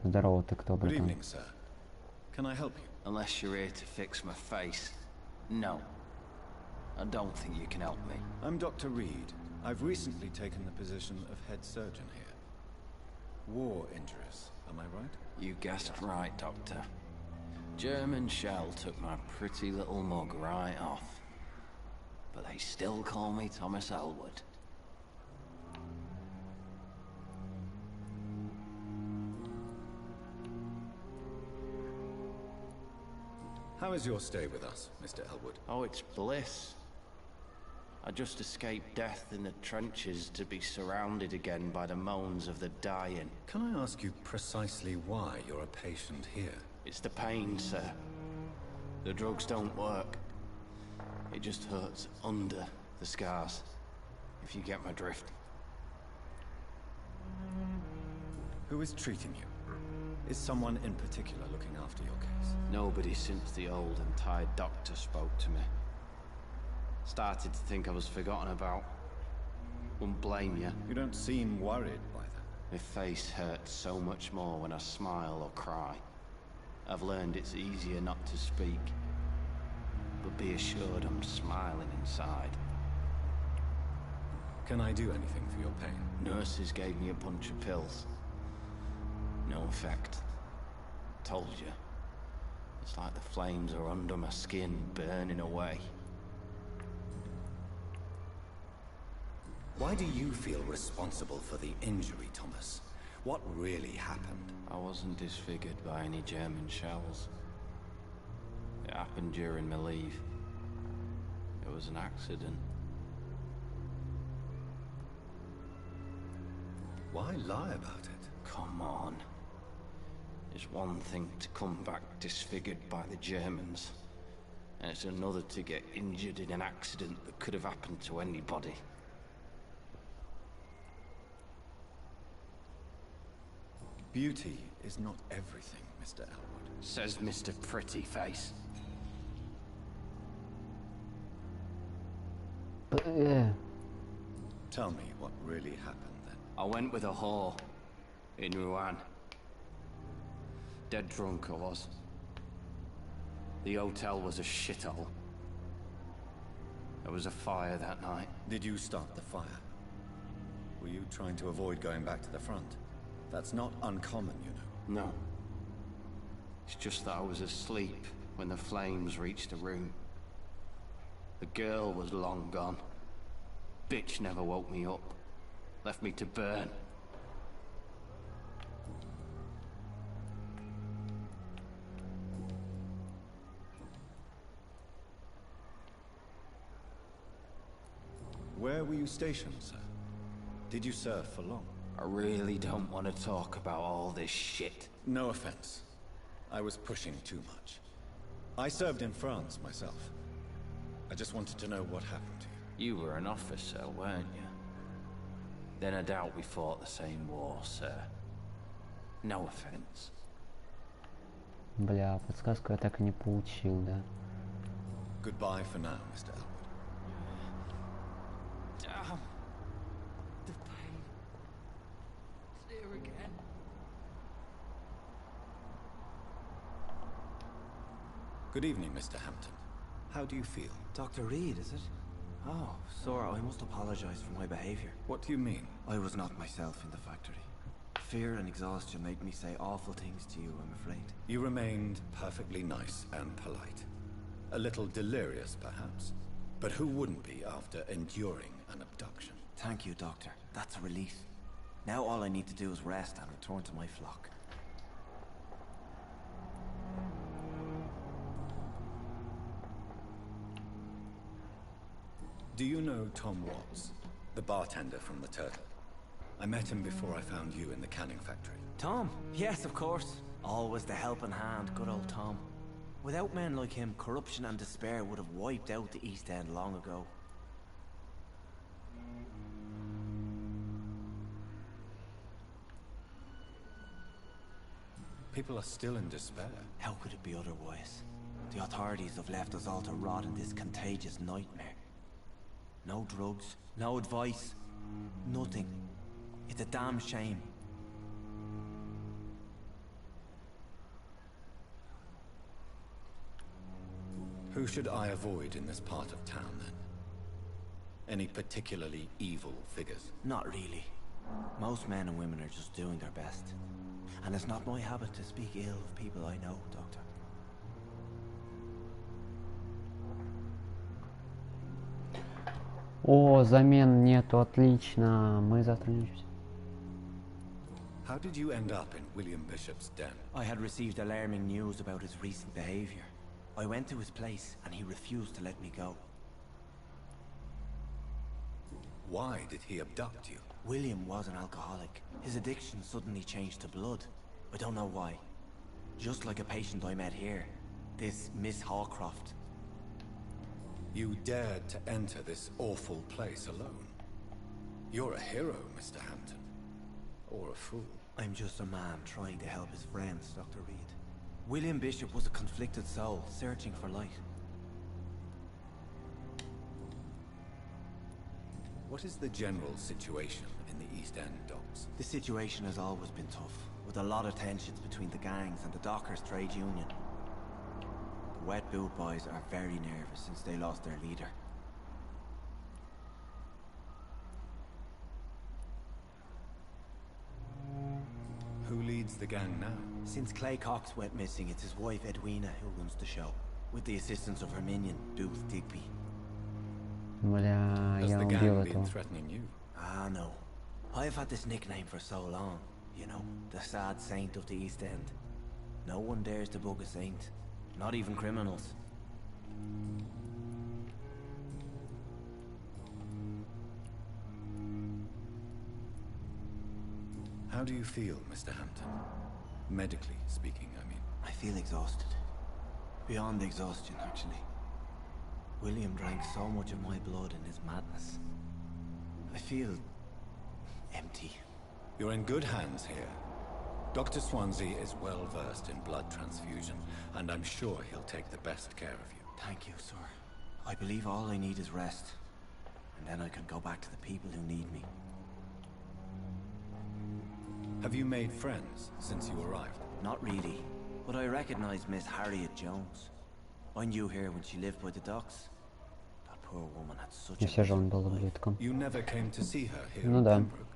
Здорово, ты кто, братан? Good evening, sir. Can I help you? Unless you're here to fix my face. No. I don't think you can help me. I'm Dr. Reed. I've recently taken the position of head surgeon here. War injuries, am I right? You guessed right, Doctor. German shell took my pretty little mug right off. But they still call me Thomas Elwood. How is your stay with us, Mr. Elwood? Oh, it's bliss. I just escaped death in the trenches to be surrounded again by the moans of the dying. Can I ask you precisely why you're a patient here? It's the pain, sir. The drugs don't work. It just hurts under the scars, if you get my drift. Who is treating you? Is someone in particular looking after your case? Nobody since the old and tired doctor spoke to me. Started to think I was forgotten about. Wouldn't blame you. You don't seem worried by that. My face hurts so much more when I smile or cry. I've learned it's easier not to speak. But be assured I'm smiling inside. Can I do anything for your pain? Nurses gave me a bunch of pills. No effect. Told you. It's like the flames are under my skin, burning away. Why do you feel responsible for the injury, Thomas? What really happened? I wasn't disfigured by any German shells. It happened during my leave. It was an accident. Why lie about it? Come on. It's one thing to come back disfigured by the Germans, and it's another to get injured in an accident that could have happened to anybody. Beauty is not everything, Mr. Elwood. Says Mr. Pretty Face. Tell me what really happened then. I went with a whore in Rouen. Dead drunk I was. The hotel was a shithole. There was a fire that night. Did you start the fire? Were you trying to avoid going back to the front? That's not uncommon, you know. No. It's just that I was asleep when the flames reached the room. The girl was long gone. Bitch never woke me up. Left me to burn. Where were you stationed, sir? Did you serve for long? I really don't want to talk about all this shit. No offense. I was pushing too much. I served in France myself. I just wanted to know what happened to you. You were an officer, weren't you? Then I doubt we fought the same war, sir. No offense. Бля, подсказку я так и не получил, да? Goodbye for now, Mr. Elwood. Damn. The pain. It's here again. Good evening, Mr. Hampton. How do you feel? Dr. Reed, is it? Oh, sir, I must apologize for my behavior. What do you mean? I was not myself in the factory. Fear and exhaustion made me say awful things to you, I'm afraid. You remained perfectly nice and polite. A little delirious, perhaps. But who wouldn't be after enduring an abduction? Thank you, Doctor. That's a relief. Now all I need to do is rest and return to my flock. Do you know Tom Watts, the bartender from the Turtle? I met him before I found you in the canning factory. Tom? Yes, of course. Always the helping hand, good old Tom. Without men like him, corruption and despair would have wiped out the East End long ago. People are still in despair. How could it be otherwise? The authorities have left us all to rot in this contagious nightmare. No drugs, no advice, nothing. It's a damn shame. Who should I avoid in this part of town, then? Any particularly evil figures? Not really. Most men and women are just doing their best. And it's not my habit to speak ill of people I know, Doctor. О, замен нету, отлично. Мы завтра не учимся. How did you end up in William Bishop's den? I had received alarming news about his recent behavior. I went to his place and he refused to let me go. Why did he abduct you? William was an alcoholic. His addiction suddenly changed to blood. I don't know why. Just like a patient I met here. This Miss Hawcroft. You dared to enter this awful place alone. You're a hero, Mr. Hampton. Or a fool. I'm just a man trying to help his friends, Dr. Reed. William Bishop was a conflicted soul, searching for light. What is the general situation in the East End docks? The situation has always been tough, with a lot of tensions between the gangs and the dockers' trade union. The Wet Boot Boys are very nervous since they lost their leader. Who leads the gang now? Since Clay Cox went missing, it's his wife Edwina who runs the show, with the assistance of her minion, Booth Digby. Бля, Has я the убил gang been этого. threatening you? Ah, no. I've had this nickname for so long. You know, the sad saint of the East End. No one dares to bug a saint. Not even criminals. How do you feel, Mr. Hampton? Medically speaking, I mean. I feel exhausted. Beyond exhaustion, actually. William drank so much of my blood in his madness. I feel empty. You're in good hands here. Dr. Swansea is well versed in blood transfusion, and I'm sure he'll take the best care of you. Thank you, sir. I believe all I need is rest. And then I can go back to the people who need me. Have you made friends since you arrived? Not really, but I recognize Miss Harriet Jones. I knew her when she lived by the docks. That poor woman had such И все же он был ублюдком. You never came to see her here Ну in да. Pembroke.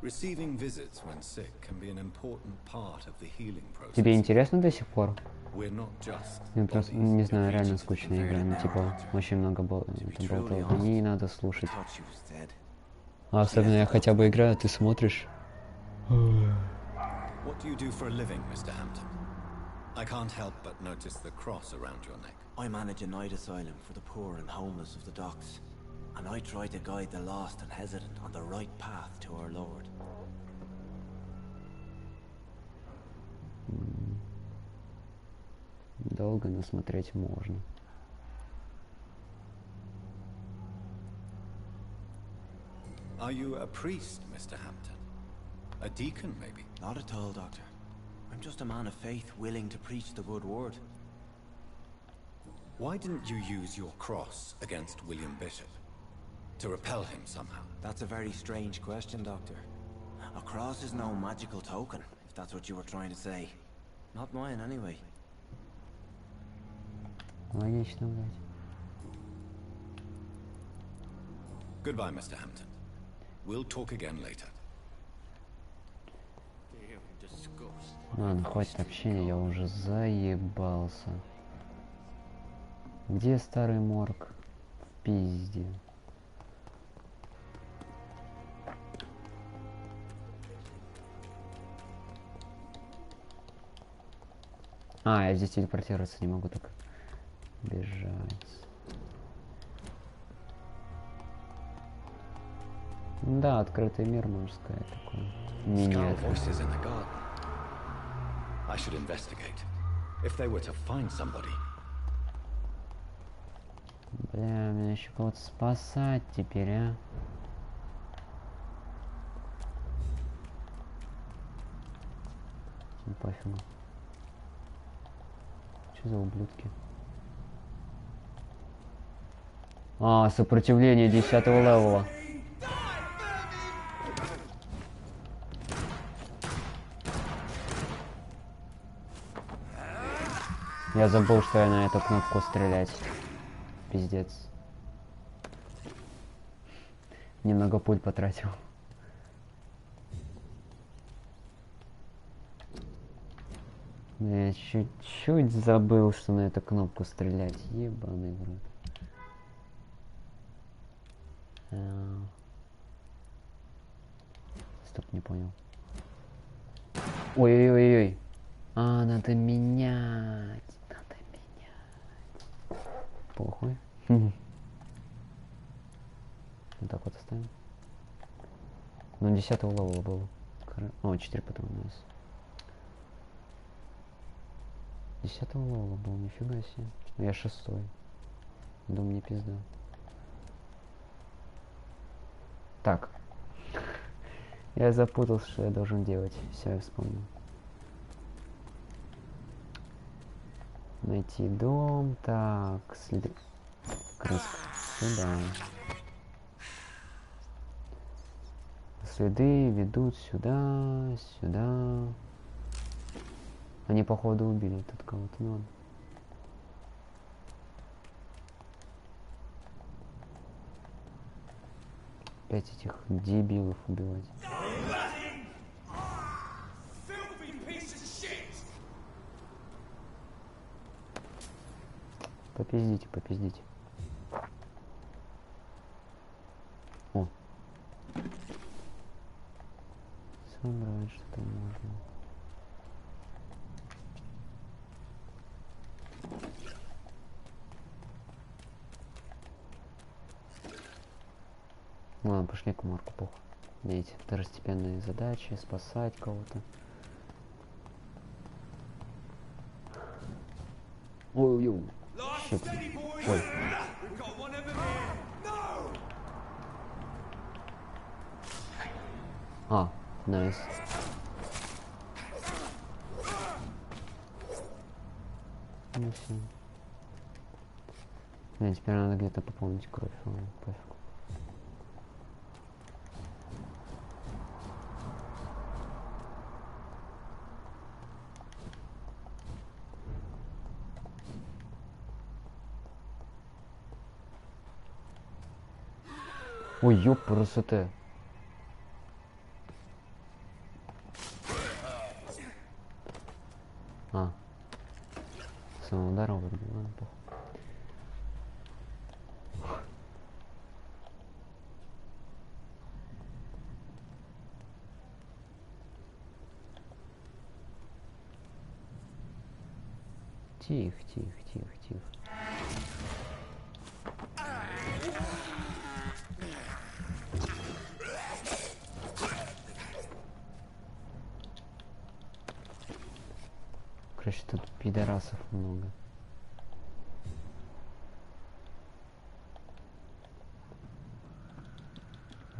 Receiving visits when sick can be an important part of the healing process. Тебе интересно до сих пор? We're not just Я просто не знаю, реально скучная игра. Ну типа очень много болтал. Мне не надо слушать. А особенно я хотя бы играю, ты смотришь. What do you do for a living, Mr. Hampton? I can't help but notice the cross around your neck. I manage a night asylum for the poor and homeless of the docks. And I try to guide the lost and hesitant on the right path to our Lord. Долго насмотреть можно. Are you a priest, Mr. Hampton? A deacon, maybe? Not at all, Doctor. I'm just a man of faith willing to preach the good word. Why didn't you use your cross against William Bishop? To repel him somehow? That's a very strange question, Doctor. A cross is no magical token, if that's what you were trying to say. Not mine, anyway. Логично, блядь. Goodbye, Mr. Hampton. We'll talk again later. Ладно, хватит общения, я уже заебался. Где старый морг? В пизде. А, я здесь телепортироваться не могу, так бежать. Да, открытый мир, можно сказать, такой. Нет. I should investigate. If they were to find somebody. Бля, мне еще кого-то спасать теперь, а? Пофигу. Что за ублюдки? А, сопротивление 10-го левела. Я забыл, что я на эту кнопку стрелять. Пиздец. Немного пуль потратил. Я чуть-чуть забыл, что на эту кнопку стрелять. Ебаный в рот. Стоп, не понял. Ой-ой-ой-ой. А, надо менять. Надо менять. Похуй. Вот так вот оставим. Ну, 10-го левела было. О, 4 потом у нас. 10-го левела был, нифига себе. Я 6-й. Думаю, мне пизда. Так. Я запутался, что я должен делать. Все, я вспомнил. Найти дом. Так, следы. Крыска. Сюда. Следы ведут сюда, сюда. Они, походу, убили тут кого-то, ну ладно. Опять этих дебилов убивать. Попиздите, попиздите. О. что можно. Ладно, пошли к Марку, похуй. Эти второстепенные задачи, спасать кого-то. Ой, щит. Ой. А, найс. Ну все. Блин, теперь надо где-то пополнить кровь. Ладно, пофиг. Ой, ёп, красота. А. Самого удара выбил, ладно, похуй. Тихо, тихо, тихо, тихо. Короче, тут пидорасов много.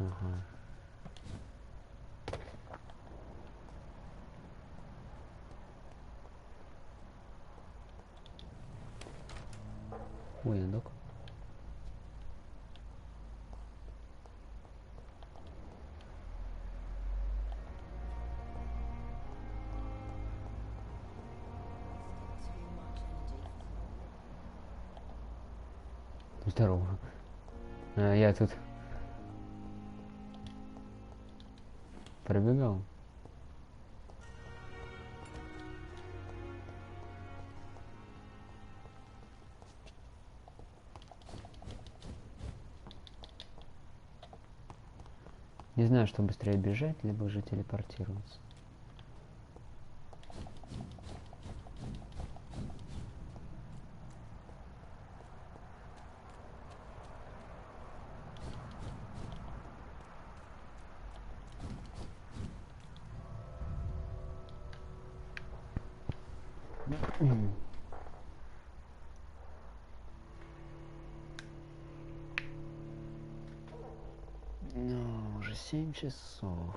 Ага. Ой, док. Здорово. Я тут пробегал. Не знаю, что быстрее бежать, либо же телепортироваться. Ну, уже 7 часов.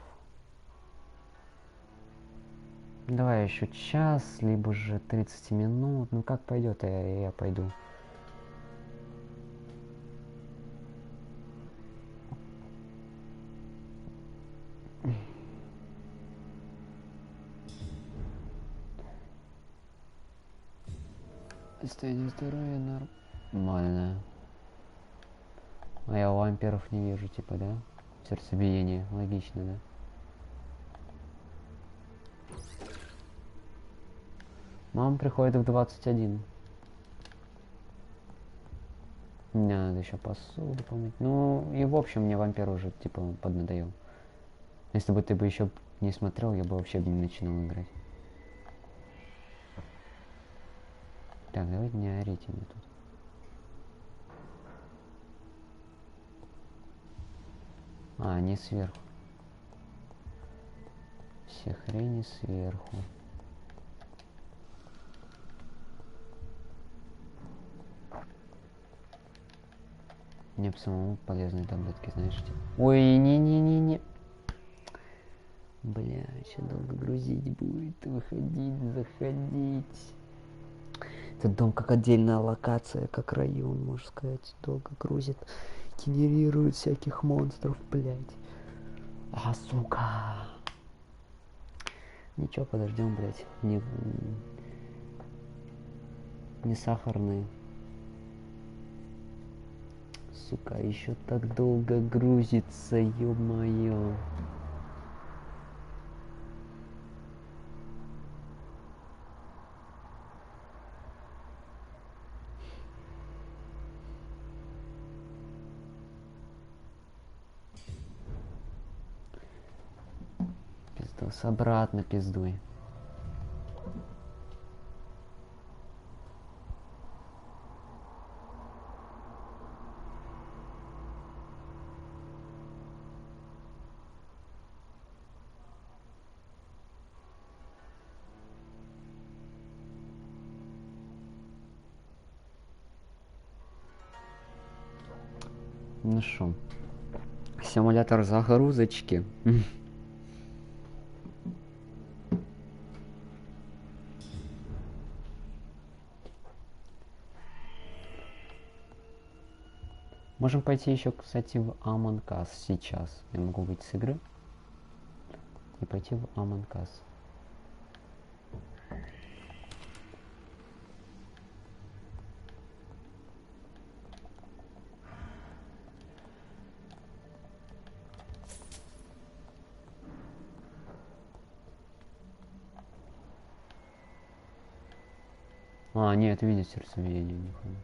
Давай еще час, либо же 30 минут. Ну как пойдет, я пойду. Состояние здоровья нормальное. А я вампиров не вижу, типа, да? Сердцебиение. Логично, да? Мама приходит в 21. Мне надо еще посуду помыть. Ну, и в общем, мне вампир уже, типа, поднадоел. Если бы ты бы еще не смотрел, я бы вообще не начинал играть. Так, давайте не орите мне тут. А, они сверху. Все хрени сверху. Мне бы самому полезные таблетки, знаешь, типа. Ой, не-не-не-не. Бля, еще долго грузить будет. Выходить, заходить. Этот дом как отдельная локация, как район, можно сказать. Долго грузит. Генерирует всяких монстров, блядь. А, сука. Ничего, подождем, блядь. Не сахарные. Сука, еще так долго грузится, ё-моё. Стас, обратно пиздуй. Ну шо, симулятор загрузочки. Можем пойти еще, кстати, в Among Us сейчас. Я могу выйти с игры и пойти в Among Us. А, нет, видит сердцебиение, нихуя.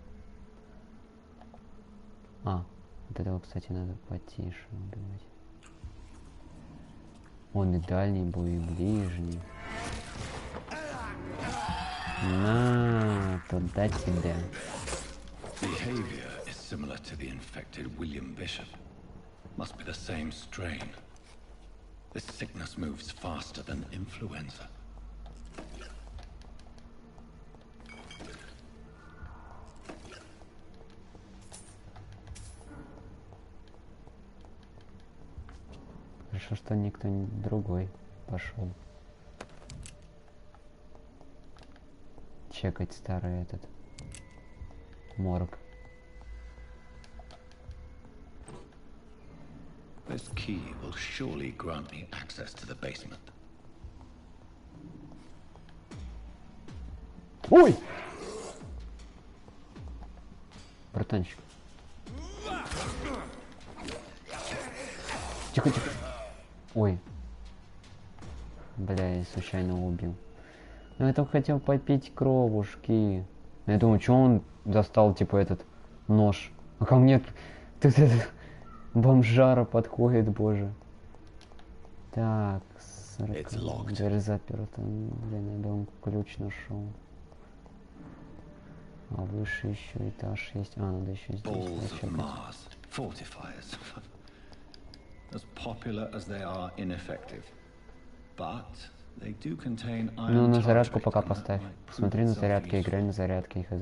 А, вот этого, кстати, надо потише убивать. Он и дальний бой, и ближний. На, туда тебя. Behavior is similar to the infected William Bishop. Must be the same strain. This sickness moves faster than influenza. Хорошо, что никто другой пошел чекать старый этот морг. This key will surely grant me access to the basement. Ой! Братанчик. Тихо, тихо. Ой. Бля, я случайно убил. Ну я только хотел попить кровушки. Я думаю, что он достал, типа, этот нож. А ко мне тут этот бомжара подходит, боже. Так, дверь заперта. Блин, я думаю, ключ нашел. А выше еще этаж есть. А, надо еще здесь. As popular as they are ineffective, but they do contain iron. Ну, на зарядку пока поставь. Посмотри на зарядке, играй на зарядке, хз.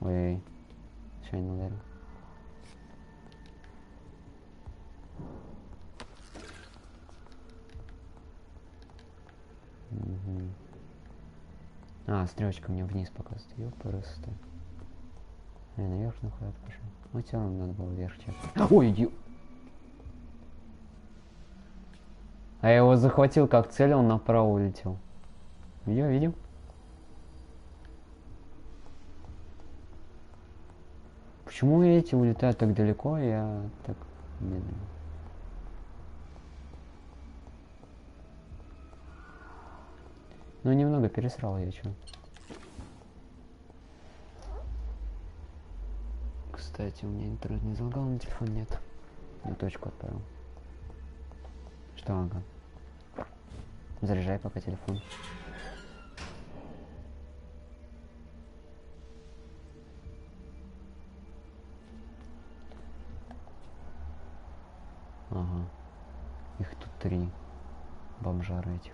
Ой, случайно ударил. Угу. А, стрелочка мне вниз показывает. Ёпрст. Я наверх нахуй пошел. Ну, все равно надо было вверх чекать. Ой, А я его захватил как цель, он направо улетел. Видел? Почему эти улетают так далеко, я так медленно? Ну, немного пересрал я, чё. Кстати, у меня интернет не залагал, на телефон нет. Я точку отправил. Что, ага. Заряжай пока телефон. Ага. Их тут 3 бомжара этих.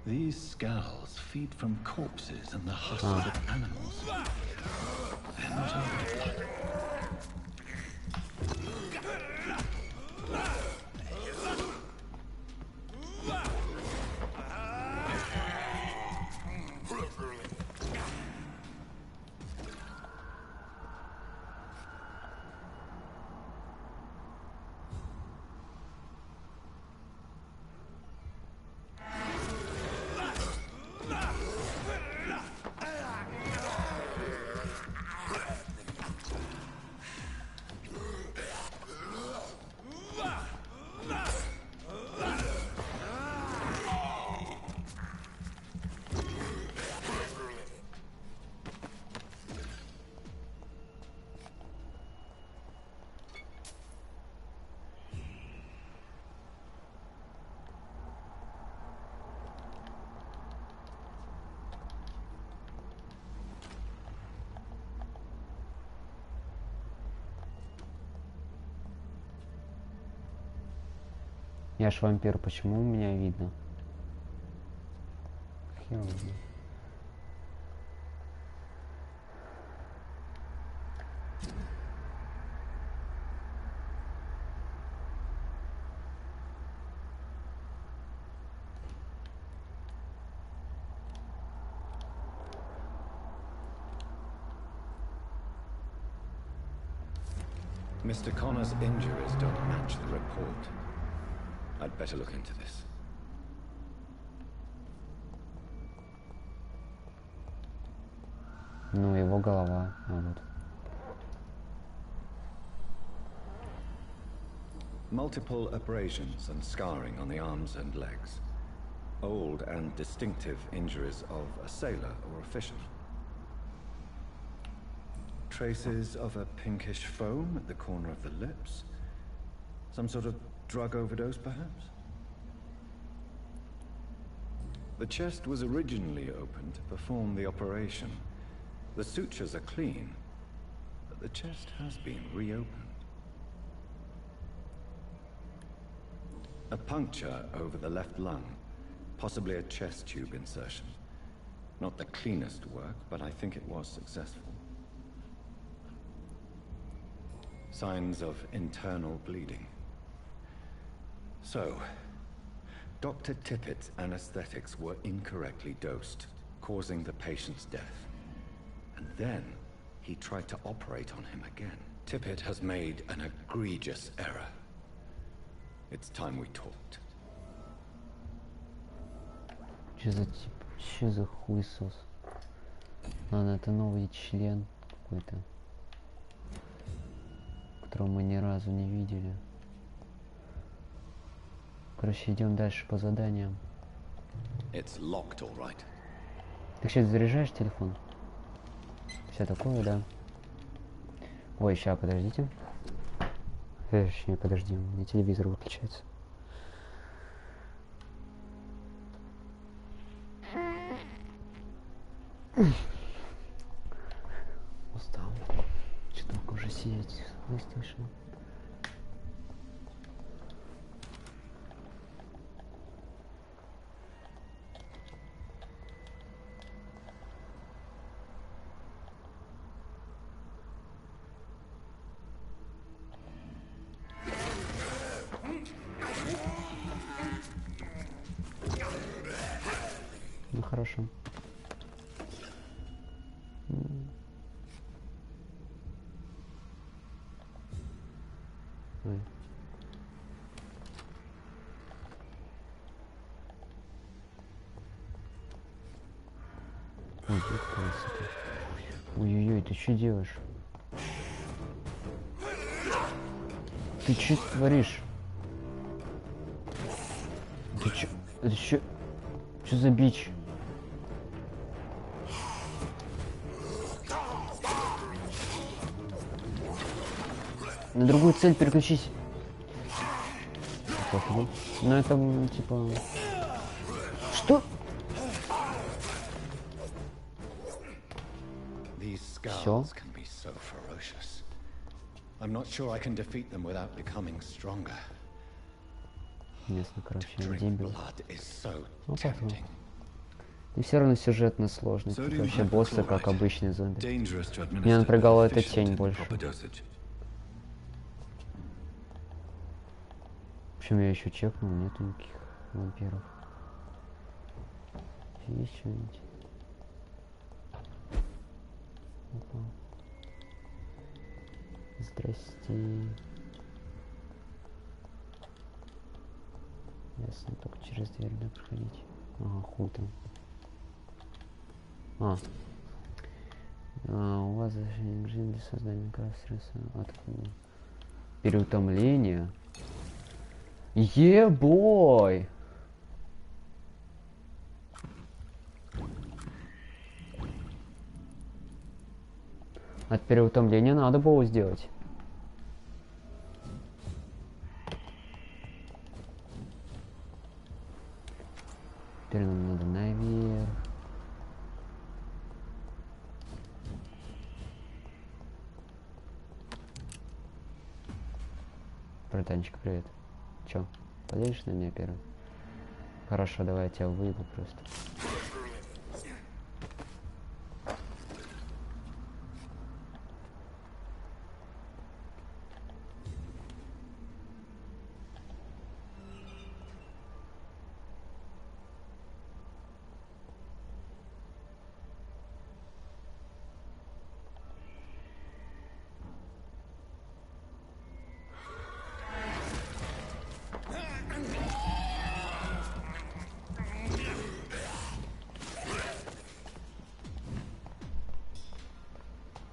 These skulls feed from corpses and the husks of animals. They're not only Я ж вампир, почему у меня видно? Хер его знает. Mr. Connor's injuries don't match the report. I'd better look into this. Ну, его голова. А, вот. Multiple abrasions and scarring on the arms and legs. Old and distinctive injuries of a sailor or a fisherman. Traces of a pinkish foam at the corner of the lips. Some sort of drug overdose, perhaps? The chest was originally opened to perform the operation. The sutures are clean, but the chest has been reopened. A puncture over the left lung, possibly a chest tube insertion. Not the cleanest work, but I think it was successful. Signs of internal bleeding. So, Dr. Tippett's anesthetics were incorrectly dosed, causing the patient's death. And then, he tried to operate on him again. Tippett has made an egregious error. It's time we talked. Че за тип? Че за хуесос? Ладно, это новый член какой-то, которого мы ни разу не видели. Короче, идем дальше по заданиям. It's locked, all right. Ты сейчас заряжаешь телефон? Все такое, да. Ой, сейчас, подождите. Точнее, подожди, у меня телевизор выключается. Устал. Что только уже сидеть, PlayStation. Ну хорошо. Ой. Ой, ой-ой-ой, ты что делаешь? Ты что творишь? Ты что? Это что? Что за бич? На другую цель переключись. Пофигу. Ну это типа... Что? Все. Ясно, короче, дебил. Ну, пофигу. И все равно сюжетно сложный. Тут вообще боссы, как обычные зомби. Меня напрягала эта тень больше. В общем, я еще чекнул, нету никаких вампиров. Есть что-нибудь? Опа. Здрасте. Ясно, только через дверь надо проходить. Ага, хуй там. У вас разрешение режим для создания микростресса от переутомления. Ебой! От переутомления надо было сделать. Теперь нам надо наверх. Братанчик, привет. Чё? Полезешь на меня первый? Хорошо, давай я тебя выебу просто.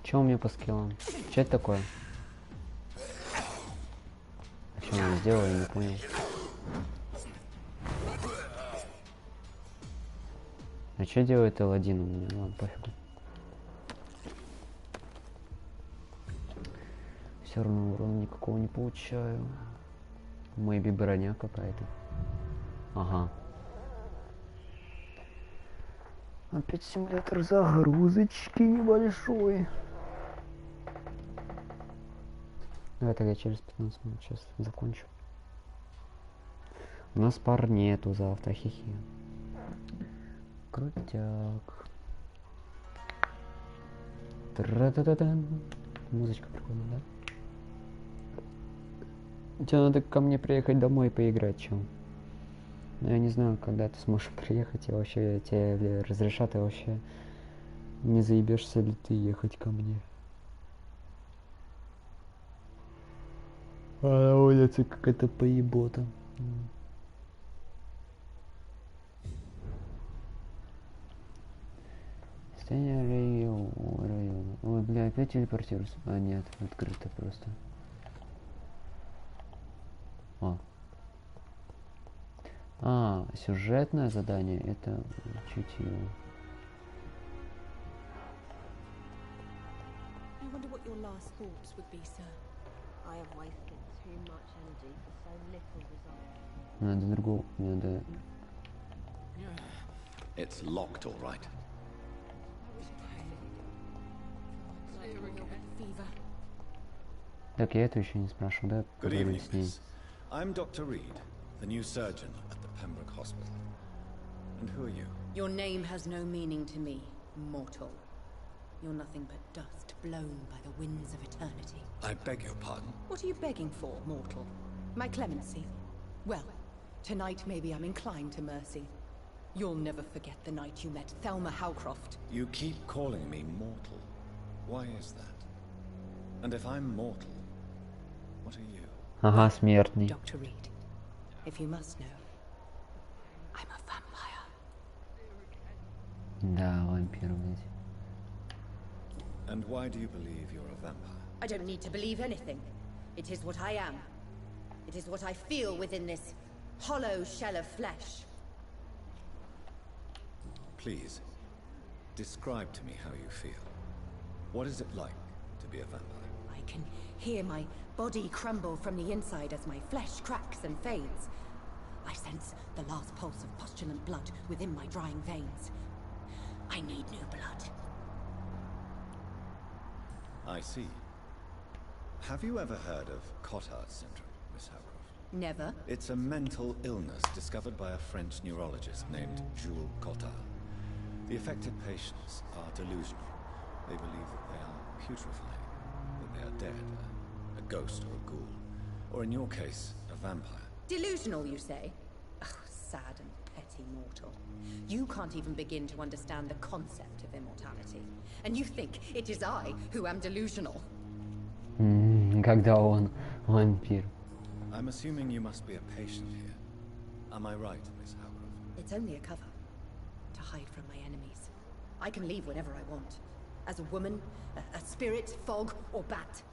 Че у меня по скиллам? Че это такое? Что она сделала, я не понял. А что делает L1 у меня? Ладно, пофигу. Все равно урона никакого не получаю. Мэйби броня какая-то. Ага. Опять симулятор загрузочки небольшой. Давай тогда через 15 минут сейчас закончу. У нас пар нету завтра, хихи. Крутяк. Тра-та-та-та. Музычка прикольная, да? Тебе надо ко мне приехать домой и поиграть, чем? Но я не знаю, когда ты сможешь приехать, и вообще тебе разрешат, и вообще не заебешься ли ты ехать ко мне. А на улице какая-то поебота. Состояние района. Ой, бля, опять телепортируюсь. А, нет, открыто просто. Сюжетное задание, это чутье. I wonder what your last thoughts would be, sir. I have wasted too much energy for so little result. Надо другого, надо... It's locked, all right. Так, я это еще не спрашивал, да? Good evening, miss. I'm Dr. Reed, the new surgeon at the Pembroke Hospital. And who are you? Your name has no meaning to me, mortal. You're nothing but dust blown by the winds of eternity. I beg your pardon? What are you begging for, mortal? My clemency? Well, tonight maybe I'm inclined to mercy. You'll never forget the night you met Thelma Howcroft. You keep calling me mortal. Why is that? And if I'm mortal, what are you? Ага, смертный. Dr. Reed, if you must know, I'm a vampire. Да, вампир, блядь. And why do you believe you're a vampire? I don't need to believe anything. It is what I am. It is what I feel within this hollow shell of flesh. Please, describe to me how you feel. What is it like to be a vampire? I can hear my body crumble from the inside as my flesh cracks and fades. I sense the last pulse of postulant blood within my drying veins. I need new blood. I see. Have you ever heard of Cotard syndrome, Miss Howcroft? Never. It's a mental illness discovered by a French neurologist named Jules Cotard. The affected patients are delusional. They believe that they are putrefying, that they are dead, a ghost or a ghoul, or in your case, a vampire. Delusional, you say? Oh, sad and petty mortal. You can't even begin to understand the concept of immortality. And you think it is I who am delusional. Когда он вампир. I'm assuming you must be a patient here. Am I right, Miss Howcroft? It's only a cover. To hide from my enemies. I can leave whenever I want. As a woman, a spirit, fog, or bat.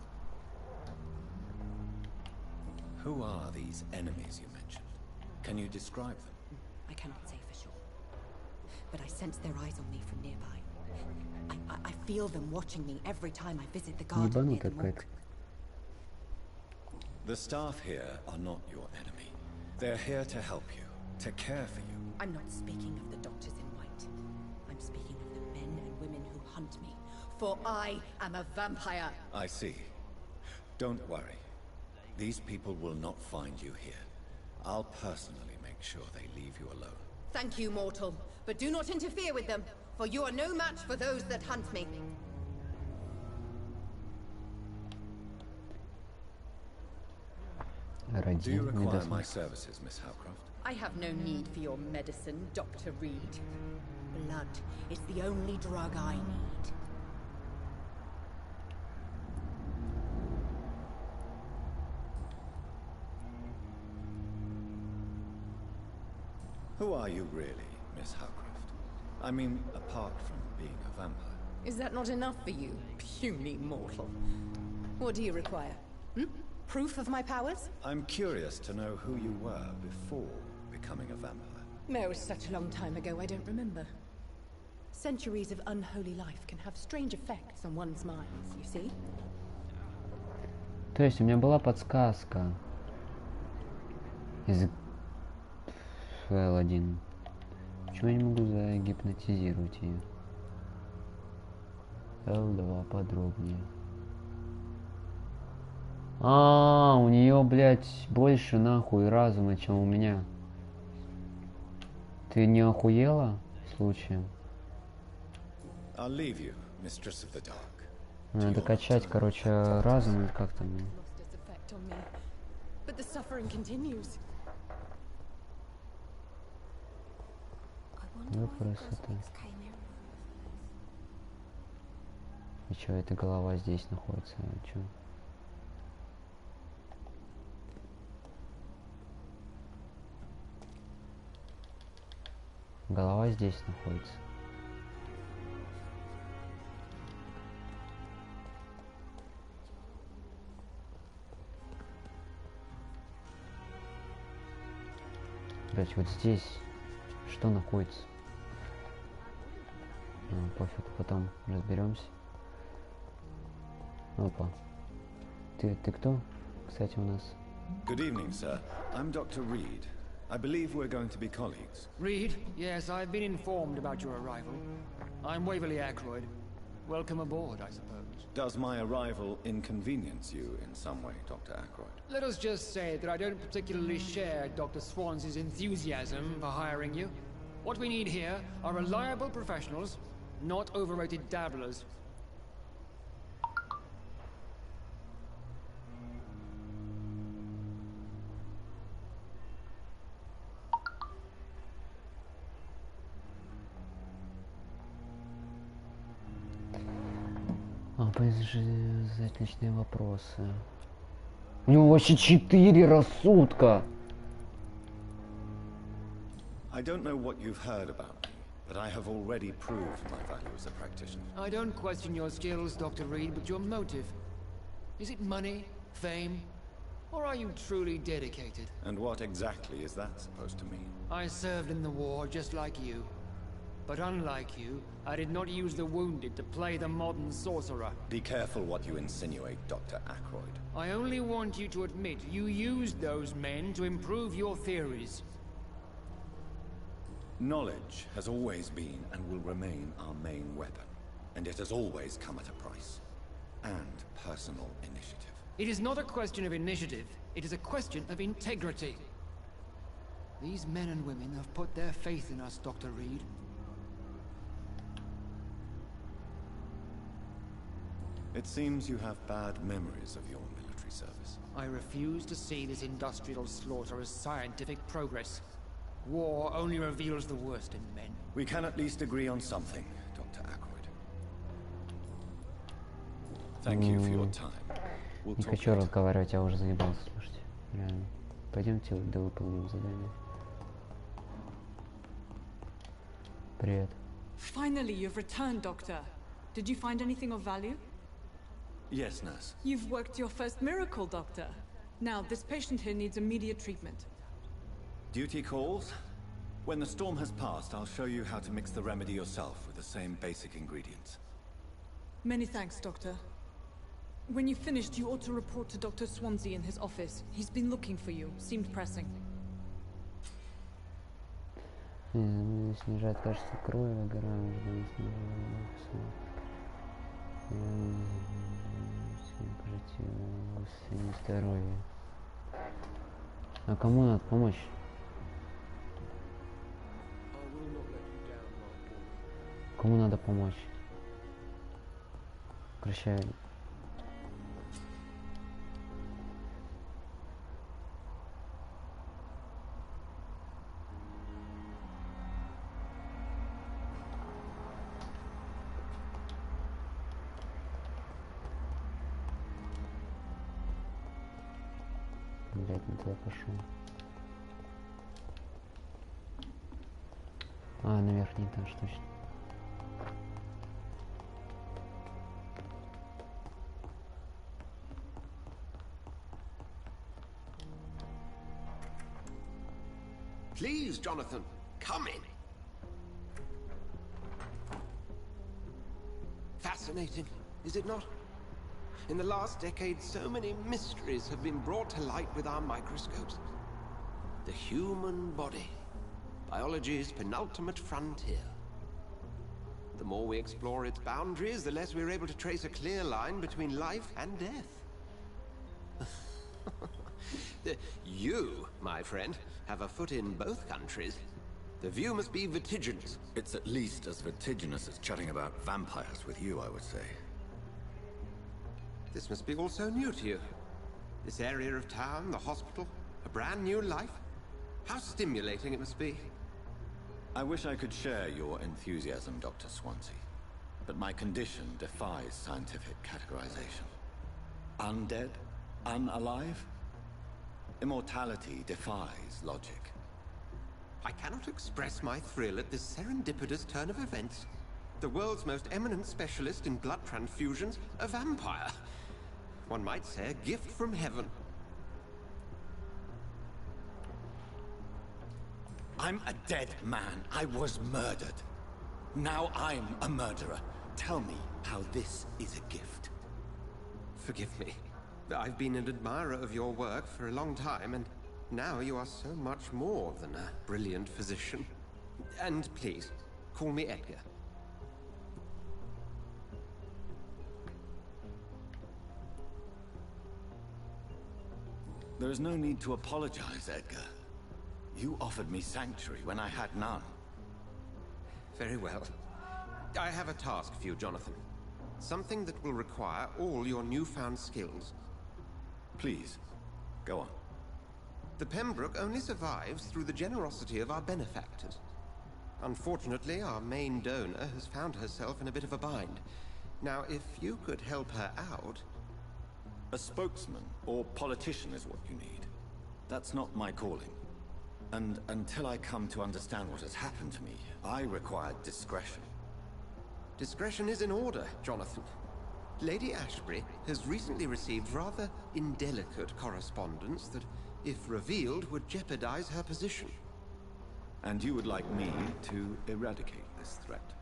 Who are these enemies you mentioned? Can you describe them? I cannot say for sure. But I sense their eyes on me from nearby. I feel them watching me every time I visit the garden near the morgue. The staff here are not your enemy. They're here to help you, to care for you. I'm not speaking of the doctors in white. I'm speaking of the men and women who hunt me. For I am a vampire. I see. Don't worry. These people will not find you here. I'll personally make sure they leave you alone. Thank you, mortal. But do not interfere with them, for you are no match for those that hunt me. Do you require my services, Miss Howcroft? I have no need for your medicine, Dr. Reed. Blood is the only drug I need. Who are you really, Miss Howcroft? I mean, apart from being a vampire. Is that not enough for you, puny mortal? What do you require? Proof of my powers? I'm curious to know who you were before becoming a vampire. No, such a long time ago, I don't remember. Centuries of unholy life can have strange effects on one's minds, you see? То есть у меня была подсказка из L1. Почему я не могу загипнотизировать ее? L2 подробнее. У нее, блядь, больше нахуй разума, чем у меня. Ты не охуела случаем? Надо качать, короче, разум или как там. Вопрос это. И чё, эта голова здесь находится? А чё? Голова здесь находится. Блять, вот здесь что находится? Пофиг, потом разберемся. Опа. Ты кто, кстати, у нас? Good evening, sir. I'm Dr. Reed. I believe we're going to be colleagues. Reed? Yes, I've been informed about your arrival. I'm Waverly Ackroyd. Welcome aboard, I suppose. Does my arrival inconvenience you in some way, Dr. Ackroyd? Let us just say that I don't particularly share Dr. Swans's enthusiasm for hiring you. What we need here are reliable professionals, not overrated dabblers. Загадочные вопросы. У него вообще 4 рассудка. I don't know what you've heard about me, but I have already proved my value as a practitioner. I don't question your skills, Dr. Reed, but your motive. Is it money, fame, or are you truly dedicated? And what exactly is that supposed to mean? I served in the war just like you. But unlike you, I did not use the wounded to play the modern sorcerer. Be careful what you insinuate, Dr. Ackroyd. I only want you to admit you used those men to improve your theories. Knowledge has always been and will remain our main weapon. And it has always come at a price. And personal initiative. It is not a question of initiative. It is a question of integrity. These men and women have put their faith in us, Dr. Reed. It seems you have bad memories of your military service. I refuse to see this industrial slaughter as scientific progress. War only reveals the worst in men. We can at least agree on something, Dr. Ackroyd. Thank you for your time. Не хочу разговаривать, я уже заебался, слушайте. Реально. Пойдемте довыполним задание. Привет. Finally, you've returned, Doctor. Did you find anything of value? Yes, nurse. You've worked your first miracle, Doctor. Now, this patient here needs immediate treatment. Duty calls. When the storm has passed, I'll show you how to mix the remedy yourself with the same basic ingredients. Many thanks, Doctor. When you've finished, you ought to report to Dr. Swansea in his office. He's been looking for you. Seemed pressing. Снижает качество крови, выгораем, здоровье. А кому надо помочь? Кому надо помочь? Прощай. Блять, не туда пошел. А, на верхний этаж, точно. Please, Jonathan, come in. Fascinating, is it not? In the last decade, so many mysteries have been brought to light with our microscopes. The human body, biology's penultimate frontier. The more we explore its boundaries, the less we're able to trace a clear line between life and death. You, my friend, have a foot in both countries. The view must be vertiginous. It's at least as vertiginous as chatting about vampires with you, I would say. This must be all so new to you. This area of town, the hospital, a brand new life. How stimulating it must be. I wish I could share your enthusiasm, Dr. Swansea. But my condition defies scientific categorization. Undead? Unalive? Immortality defies logic. I cannot express my thrill at this serendipitous turn of events. The world's most eminent specialist in blood transfusions, a vampire. One might say a gift from heaven. I'm a dead man. I was murdered. Now I'm a murderer. Tell me how this is a gift. Forgive me. I've been an admirer of your work for a long time, and now you are so much more than a brilliant physician. And please, call me Edgar. There is no need to apologize, Edgar. You offered me sanctuary when I had none. Very well. I have a task for you, Jonathan. Something that will require all your newfound skills. Please, go on. The Pembroke only survives through the generosity of our benefactors. Unfortunately, our main donor has found herself in a bit of a bind. Now, if you could help her out... A spokesman or politician is what you need. That's not my calling. And until I come to understand what has happened to me, I require discretion. Discretion is in order, Jonathan. Lady Ashbury has recently received rather indelicate correspondence that, if revealed, would jeopardize her position. And you would like me to eradicate this threat?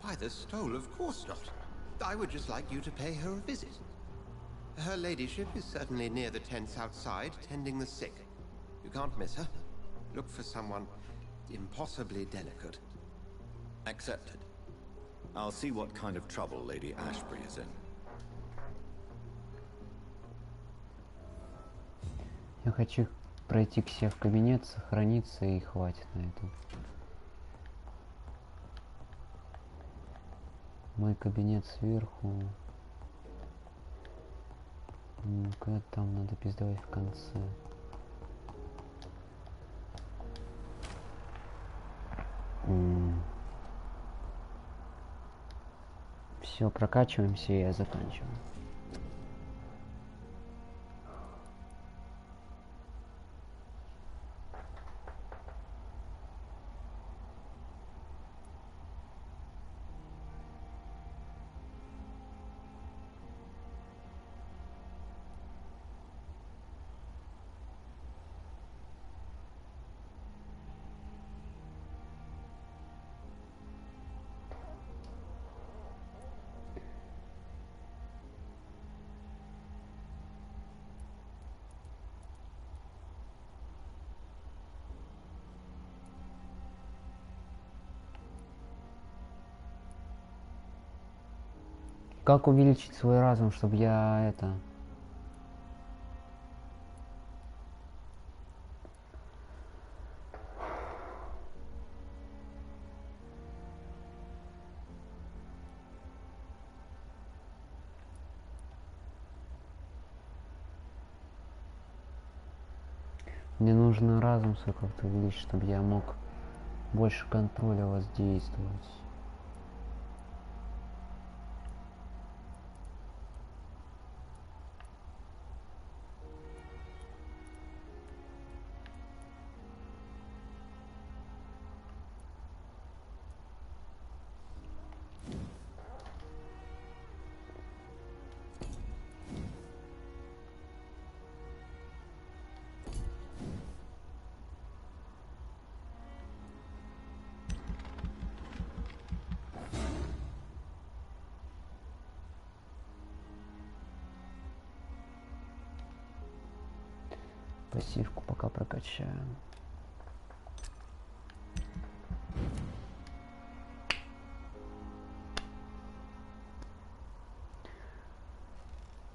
By the stole, of course not. I would just like you to pay her a visit. Her ladyship is certainly near the tents outside, tending the sick. You can't miss her. Look for someone impossibly delicate. Accepted. I'll see what kind of trouble Lady Ashbury is in. Я хочу пройти к себе в кабинет, сохраниться и хватит на это. Мой кабинет сверху. Куда там надо пиздовать в конце. Все, прокачиваемся, и я заканчиваю. Как увеличить свой разум, чтобы я это... Мне нужно разум свой как-то увеличить, чтобы я мог больше контроля воздействовать. Пассивку пока прокачаем.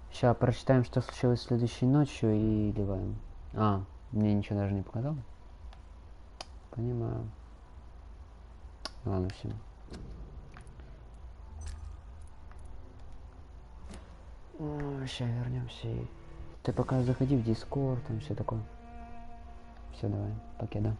Сейчас прочитаем, что случилось следующей ночью и ливаем. А, мне ничего даже не показал. Понимаю. Ладно, все. Сейчас вернемся и... Ты пока заходи в Discord, там все такое. Все, давай, покеда.